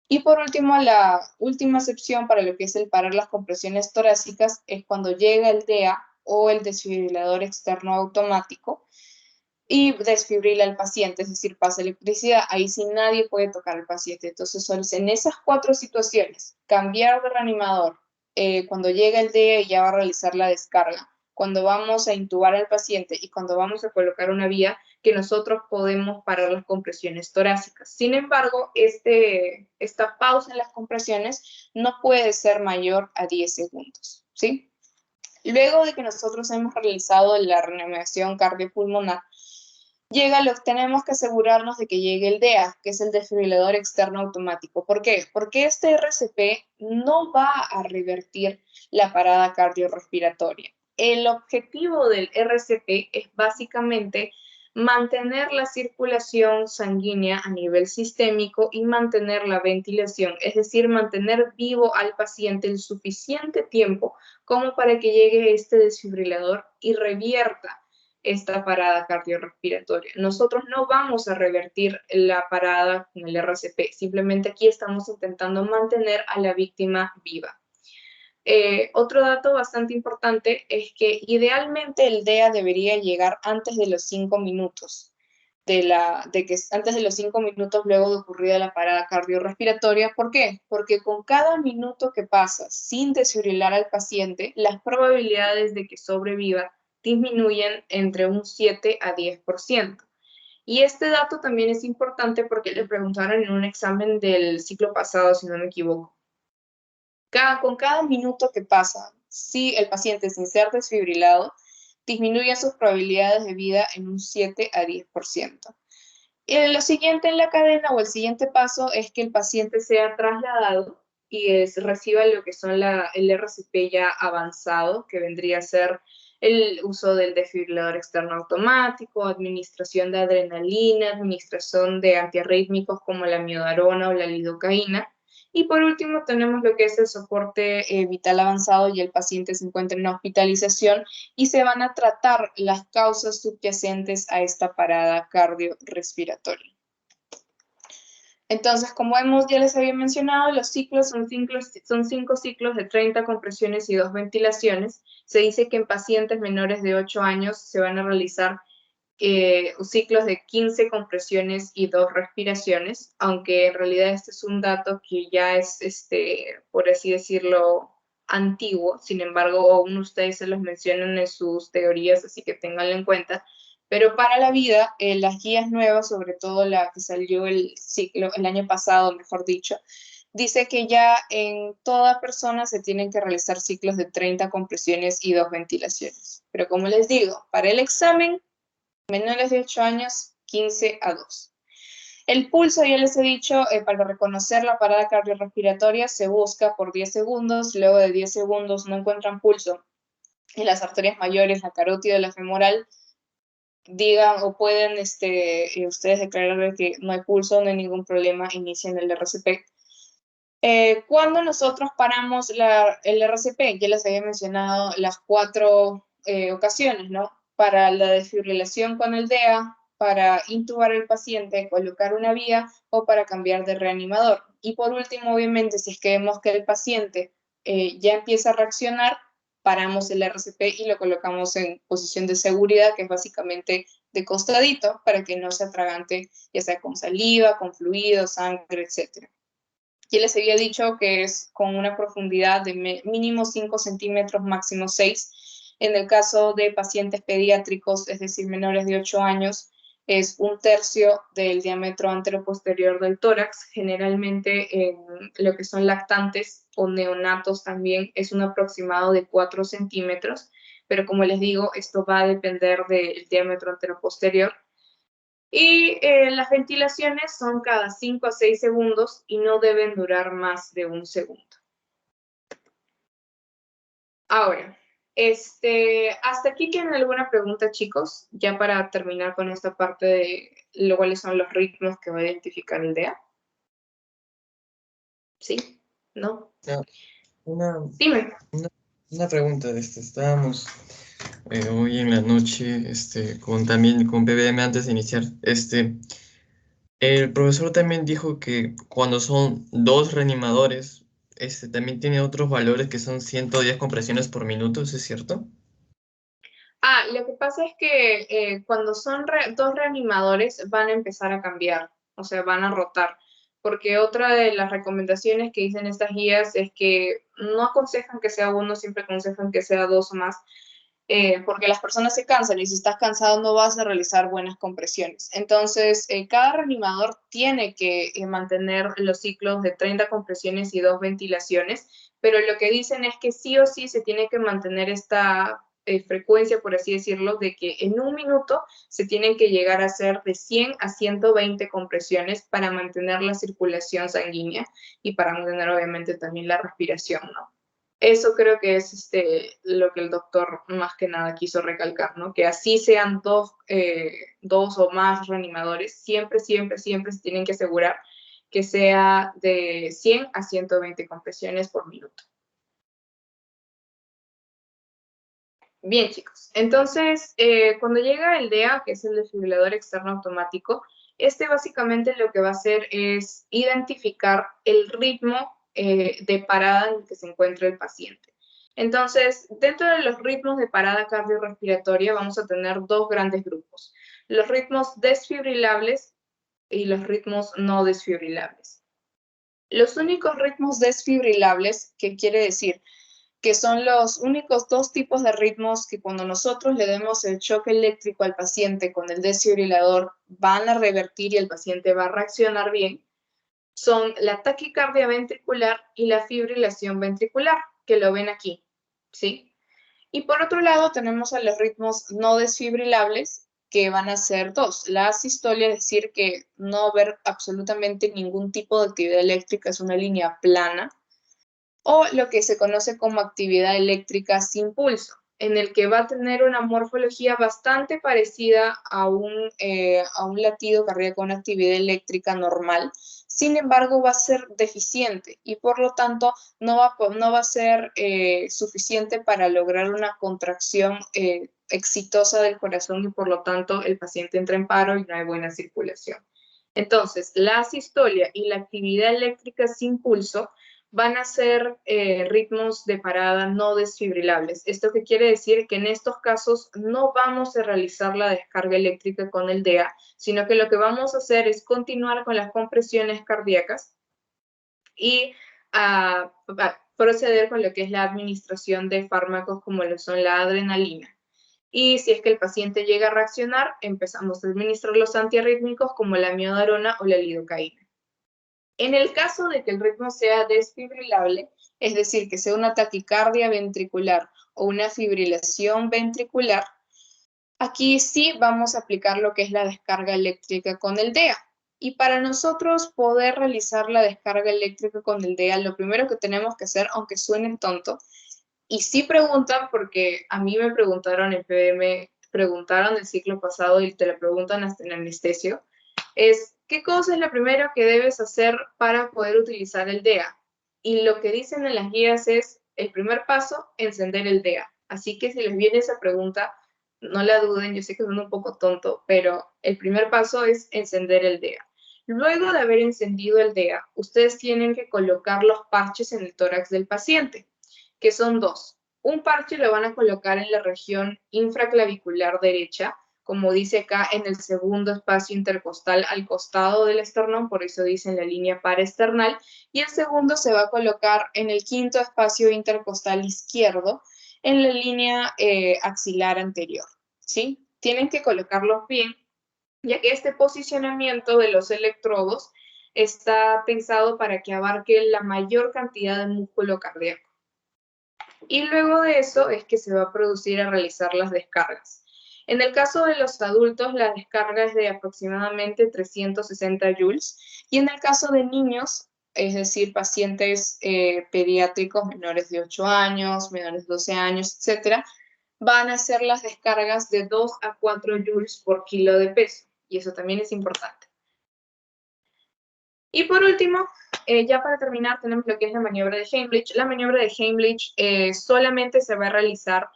Y por último, la última excepción para lo que es el parar las compresiones torácicas es cuando llega el DEA o el desfibrilador externo automático y desfibrila al paciente, es decir, pasa electricidad. Ahí sí nadie puede tocar al paciente. Entonces, son en esas 4 situaciones: cambiar de reanimador, cuando llega el DEA y ya va a realizar la descarga, cuando vamos a intubar al paciente y cuando vamos a colocar una vía, que nosotros podemos parar las compresiones torácicas. Sin embargo, esta pausa en las compresiones no puede ser mayor a 10 segundos, ¿sí? Luego de que nosotros hemos realizado la reanimación cardiopulmonar, tenemos que asegurarnos de que llegue el DEA, que es el desfibrilador externo automático. ¿Por qué? Porque este RCP no va a revertir la parada cardiorrespiratoria. El objetivo del RCP es básicamente mantener la circulación sanguínea a nivel sistémico y mantener la ventilación, es decir, mantener vivo al paciente el suficiente tiempo como para que llegue este desfibrilador y revierta esta parada cardiorrespiratoria. Nosotros no vamos a revertir la parada con el RCP, simplemente aquí estamos intentando mantener a la víctima viva. Otro dato bastante importante es que idealmente el DEA debería llegar antes de los 5 minutos, antes de los 5 minutos luego de ocurrida la parada cardiorrespiratoria. ¿Por qué? Porque con cada minuto que pasa sin desfibrilar al paciente, las probabilidades de que sobreviva disminuyen entre un 7 a 10%. Y este dato también es importante porque le preguntaron en un examen del ciclo pasado, si no me equivoco. Con cada minuto que pasa, si el paciente sin ser desfibrilado, disminuyen sus probabilidades de vida en un 7 a 10%. Y lo siguiente en la cadena o el siguiente paso es que el paciente sea trasladado y reciba lo que son el RCP ya avanzado, que vendría a ser el uso del desfibrilador externo automático, administración de adrenalina, administración de antiarrítmicos como la miodarona o la lidocaína. Y por último tenemos lo que es el soporte vital avanzado, y el paciente se encuentra en hospitalización y se van a tratar las causas subyacentes a esta parada cardiorrespiratoria. Entonces, como ya les había mencionado, los ciclos son 5 ciclos de 30 compresiones y 2 ventilaciones. Se dice que en pacientes menores de 8 años se van a realizar ciclos de 15 compresiones y 2 respiraciones, aunque en realidad este es un dato que ya es, por así decirlo, antiguo. Sin embargo, aún ustedes se los mencionan en sus teorías, así que ténganlo en cuenta. Pero para la vida, las guías nuevas, sobre todo la que salió el año pasado, mejor dicho, dice que ya en toda persona se tienen que realizar ciclos de 30 compresiones y 2 ventilaciones. Pero como les digo, para el examen, menores de 8 años, 15 a 2. El pulso, ya les he dicho, para reconocer la parada cardiorrespiratoria se busca por 10 segundos. Luego de 10 segundos no encuentran pulso en las arterias mayores, la carótida y la femoral, digan o pueden ustedes declarar que no hay pulso, no hay ningún problema, inician el RCP. Cuando nosotros paramos el RCP, ya les había mencionado las 4 ocasiones, ¿no? Para la desfibrilación con el DEA, para intubar al paciente, colocar una vía o para cambiar de reanimador. Y por último, obviamente, si es que vemos que el paciente ya empieza a reaccionar, paramos el RCP y lo colocamos en posición de seguridad, que es básicamente de costadito, para que no se atragante, ya sea con saliva, con fluido, sangre, etc. Ya les había dicho que es con una profundidad de mínimo 5 centímetros, máximo 6. En el caso de pacientes pediátricos, es decir, menores de 8 años, es 1/3 del diámetro anteroposterior del tórax. Generalmente en lo que son lactantes o neonatos también es un aproximado de 4 centímetros, pero como les digo, esto va a depender del diámetro anteroposterior. Y las ventilaciones son cada 5 a 6 segundos y no deben durar más de 1 segundo. Ahora, ¿hasta aquí tienen alguna pregunta, chicos? Ya para terminar con esta parte de cuáles son los ritmos que va a identificar el DEA. ¿Sí? ¿No? Ya, Una, Dime. una pregunta, estábamos hoy en la noche, también con PBM antes de iniciar, el profesor también dijo que cuando son dos reanimadores, también tiene otros valores que son 110 compresiones por minuto, ¿eso es cierto? Lo que pasa es que cuando son dos reanimadores van a empezar a cambiar, o sea, van a rotar, porque otra de las recomendaciones que dicen estas guías es que no aconsejan que sea uno, siempre aconsejan que sea dos o más, porque las personas se cansan y si estás cansado no vas a realizar buenas compresiones. Entonces, cada reanimador tiene que mantener los ciclos de 30 compresiones y 2 ventilaciones, pero lo que dicen es que sí o sí se tiene que mantener esta frecuencia, por así decirlo, de que en un minuto se tienen que llegar a hacer de 100 a 120 compresiones para mantener la circulación sanguínea y para mantener obviamente también la respiración, ¿no? Eso creo que es lo que el doctor más que nada quiso recalcar, ¿no? Que así sean dos o más reanimadores, siempre, siempre, siempre se tienen que asegurar que sea de 100 a 120 compresiones por minuto. Bien, chicos. Entonces, cuando llega el DEA, que es el desfibrilador externo automático, básicamente lo que va a hacer es identificar el ritmo de parada en el que se encuentra el paciente. Entonces, dentro de los ritmos de parada cardiorrespiratoria vamos a tener dos grandes grupos, los ritmos desfibrilables y los ritmos no desfibrilables. Los únicos ritmos desfibrilables, ¿qué quiere decir? Que son los únicos dos tipos de ritmos que cuando nosotros le demos el choque eléctrico al paciente con el desfibrilador van a revertir y el paciente va a reaccionar bien, son la taquicardia ventricular y la fibrilación ventricular, que lo ven aquí, ¿sí? Y por otro lado tenemos a los ritmos no desfibrilables, que van a ser dos. La asistolia, es decir, que no va a haber absolutamente ningún tipo de actividad eléctrica, es una línea plana, o lo que se conoce como actividad eléctrica sin pulso, en el que va a tener una morfología bastante parecida a un latido cardíaco con actividad eléctrica normal, sin embargo va a ser deficiente y por lo tanto no va a ser suficiente para lograr una contracción exitosa del corazón y por lo tanto el paciente entra en paro y no hay buena circulación. Entonces, la asistolia y la actividad eléctrica sin pulso van a ser ritmos de parada no desfibrilables. ¿Esto qué quiere decir? Que en estos casos no vamos a realizar la descarga eléctrica con el DEA, sino que lo que vamos a hacer es continuar con las compresiones cardíacas y proceder con lo que es la administración de fármacos como lo son la adrenalina. Y si es que el paciente llega a reaccionar, empezamos a administrar los antiarrítmicos como la amiodarona o la lidocaína. En el caso de que el ritmo sea desfibrilable, es decir, que sea una taquicardia ventricular o una fibrilación ventricular, aquí sí vamos a aplicar lo que es la descarga eléctrica con el DEA. Y para nosotros poder realizar la descarga eléctrica con el DEA, lo primero que tenemos que hacer, aunque suene tonto, y sí preguntan, porque a mí me preguntaron en PBM, preguntaron el ciclo pasado y te lo preguntan hasta en anestesio, es ¿qué cosa es lo primero que debes hacer para poder utilizar el DEA? Y lo que dicen en las guías es, el primer paso, encender el DEA. Así que si les viene esa pregunta, no la duden, yo sé que es un poco tonto, pero el primer paso es encender el DEA. Luego de haber encendido el DEA, ustedes tienen que colocar los parches en el tórax del paciente, que son dos. Un parche lo van a colocar en la región infraclavicular derecha, como dice acá en el segundo espacio intercostal al costado del esternón, por eso dicen la línea paraesternal, y el segundo se va a colocar en el quinto espacio intercostal izquierdo, en la línea axilar anterior, ¿sí? Tienen que colocarlos bien, ya que este posicionamiento de los electrodos está pensado para que abarque la mayor cantidad de músculo cardíaco. Y luego de eso es que se va a producir a realizar las descargas. En el caso de los adultos, la descarga es de aproximadamente 360 joules, y en el caso de niños, es decir, pacientes pediátricos menores de 8 años, menores de 12 años, etc., van a hacer las descargas de 2 a 4 joules por kilo de peso, y eso también es importante. Y por último, ya para terminar tenemos lo que es la maniobra de Heimlich. La maniobra de Heimlich solamente se va a realizar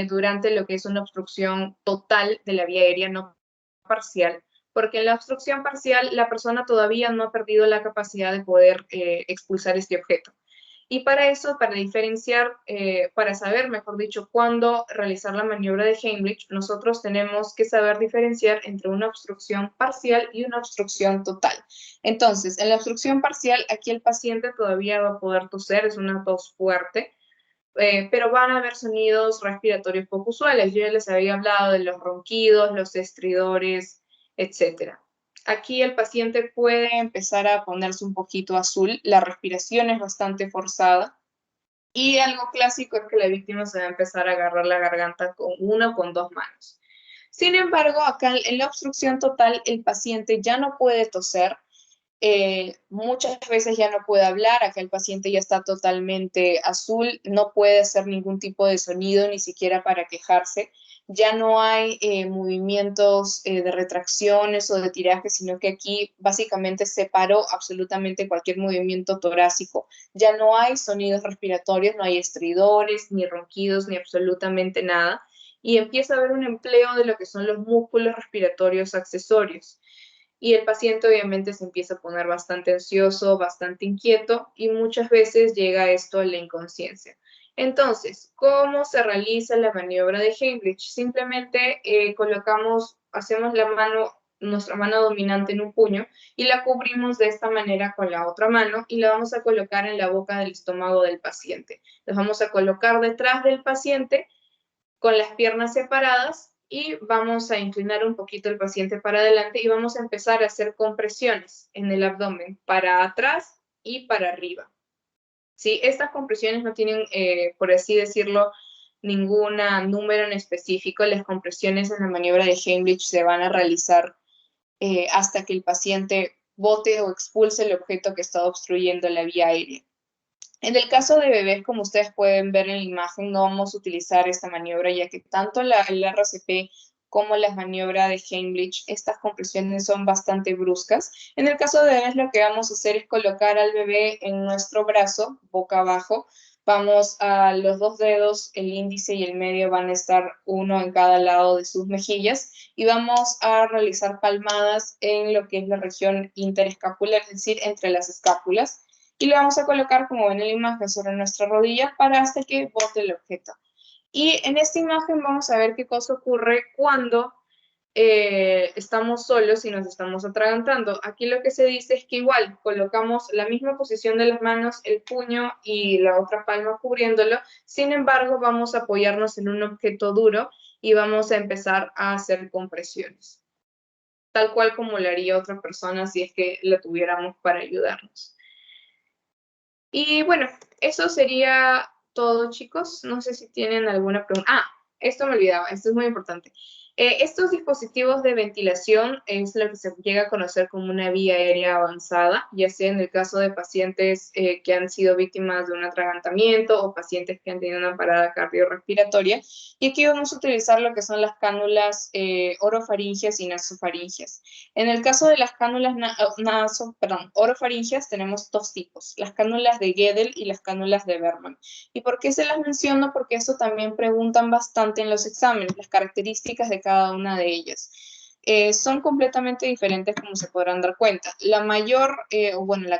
durante lo que es una obstrucción total de la vía aérea, no parcial, porque en la obstrucción parcial la persona todavía no ha perdido la capacidad de poder expulsar este objeto. Y para eso, para diferenciar, para saber, mejor dicho, cuándo realizar la maniobra de Heimlich, nosotros tenemos que saber diferenciar entre una obstrucción parcial y una obstrucción total. Entonces, en la obstrucción parcial, aquí el paciente todavía va a poder toser, es una tos fuerte, pero van a haber sonidos respiratorios poco usuales. Yo ya les había hablado de los ronquidos, los estridores, etc. Aquí el paciente puede empezar a ponerse un poquito azul, la respiración es bastante forzada y algo clásico es que la víctima se va a empezar a agarrar la garganta con una o con dos manos. Sin embargo, acá en la obstrucción total el paciente ya no puede toser, muchas veces ya no puede hablar, acá el paciente ya está totalmente azul, no puede hacer ningún tipo de sonido, ni siquiera para quejarse, ya no hay movimientos de retracciones o de tiraje, sino que aquí básicamente se paró absolutamente cualquier movimiento torácico, ya no hay sonidos respiratorios, no hay estridores, ni ronquidos, ni absolutamente nada, y empieza a haber un empleo de lo que son los músculos respiratorios accesorios. Y el paciente obviamente se empieza a poner bastante ansioso, bastante inquieto y muchas veces llega esto a la inconsciencia. Entonces, ¿cómo se realiza la maniobra de Heimlich? Simplemente hacemos nuestra mano dominante en un puño y la cubrimos de esta manera con la otra mano y la vamos a colocar en la boca del estómago del paciente. Los vamos a colocar detrás del paciente con las piernas separadas y vamos a inclinar un poquito el paciente para adelante y vamos a empezar a hacer compresiones en el abdomen para atrás y para arriba. ¿Sí? Estas compresiones no tienen, por así decirlo, ningún número en específico. Las compresiones en la maniobra de Heimlich se van a realizar hasta que el paciente bote o expulse el objeto que está obstruyendo la vía aérea. En el caso de bebés, como ustedes pueden ver en la imagen, no vamos a utilizar esta maniobra, ya que tanto el RCP como la maniobra de Heimlich, estas compresiones son bastante bruscas. En el caso de bebés, lo que vamos a hacer es colocar al bebé en nuestro brazo, boca abajo. Vamos a los dos dedos, el índice y el medio van a estar uno en cada lado de sus mejillas y vamos a realizar palmadas en lo que es la región interescapular, es decir, entre las escápulas. Y lo vamos a colocar, como ven en la imagen, sobre nuestra rodilla para hasta que bote el objeto. Y en esta imagen vamos a ver qué cosa ocurre cuando estamos solos y nos estamos atragantando. Aquí lo que se dice es que igual colocamos la misma posición de las manos, el puño y la otra palma cubriéndolo, sin embargo vamos a apoyarnos en un objeto duro y vamos a empezar a hacer compresiones, tal cual como lo haría otra persona si es que la tuviéramos para ayudarnos. Y bueno, eso sería todo, chicos. No sé si tienen alguna pregunta. Ah, esto me olvidaba, esto es muy importante. Estos dispositivos de ventilación es lo que se llega a conocer como una vía aérea avanzada, ya sea en el caso de pacientes que han sido víctimas de un atragantamiento o pacientes que han tenido una parada cardiorrespiratoria. Y aquí vamos a utilizar lo que son las cánulas orofaringeas y nasofaringeas. En el caso de las cánulas orofaringeas tenemos dos tipos, las cánulas de Guedel y las cánulas de Berman. ¿Y por qué se las menciono? Porque eso también preguntan bastante en los exámenes, las características de cada una de ellas. Son completamente diferentes, como se podrán dar cuenta. La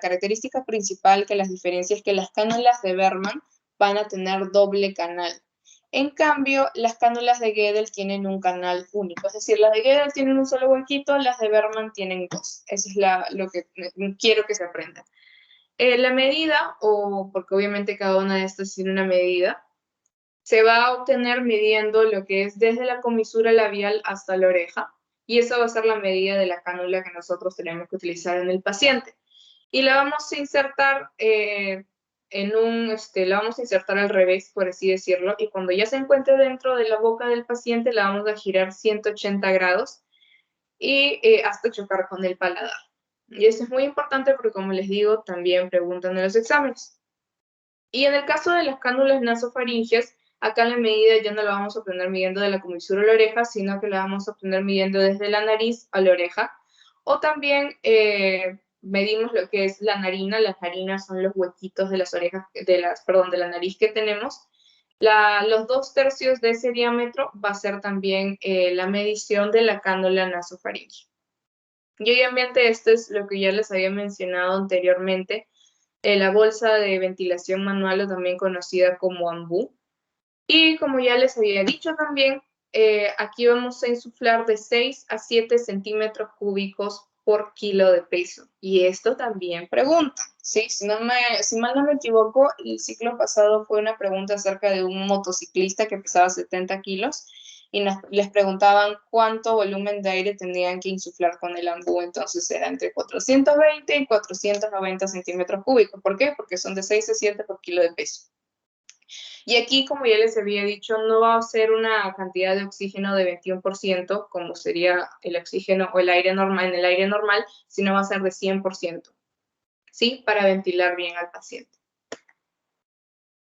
característica principal que las diferencia es que las cánulas de Berman van a tener doble canal. En cambio, las cánulas de Guedel tienen un canal único, es decir, las de Guedel tienen un solo huequito, las de Berman tienen dos. Eso es lo que quiero que se aprenda. La medida, porque obviamente cada una de estas tiene una medida, se va a obtener midiendo lo que es desde la comisura labial hasta la oreja, y esa va a ser la medida de la cánula que nosotros tenemos que utilizar en el paciente. Y la vamos a insertar la vamos a insertar al revés, por así decirlo, y cuando ya se encuentre dentro de la boca del paciente, la vamos a girar 180 grados y hasta chocar con el paladar. Y eso es muy importante porque, como les digo, también preguntan en los exámenes. Y en el caso de las cánulas nasofaringeas, acá la medida ya no la vamos a obtener midiendo de la comisura a la oreja, sino que la vamos a obtener midiendo desde la nariz a la oreja. O también medimos lo que es la narina. Las narinas son los huequitos de las orejas, de la nariz que tenemos. Los 2/3 de ese diámetro va a ser también la medición de la cánula nasofaríngea. Y obviamente esto es lo que ya les había mencionado anteriormente, la bolsa de ventilación manual, o también conocida como AMBU. Y como ya les había dicho también, aquí vamos a insuflar de 6 a 7 centímetros cúbicos por kilo de peso. Y esto también pregunta, ¿sí? Si mal no me equivoco, el ciclo pasado fue una pregunta acerca de un motociclista que pesaba 70 kilos y les preguntaban cuánto volumen de aire tendrían que insuflar con el AMBU. Entonces era entre 420 y 490 centímetros cúbicos. ¿Por qué? Porque son de 6 a 7 por kilo de peso. Y aquí, como ya les había dicho, no va a ser una cantidad de oxígeno de 21%, como sería el oxígeno o el aire normal, en el aire normal, sino va a ser de 100%, ¿sí? Para ventilar bien al paciente.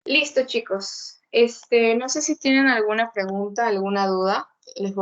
Listo, chicos. No sé si tienen alguna pregunta, alguna duda. Les voy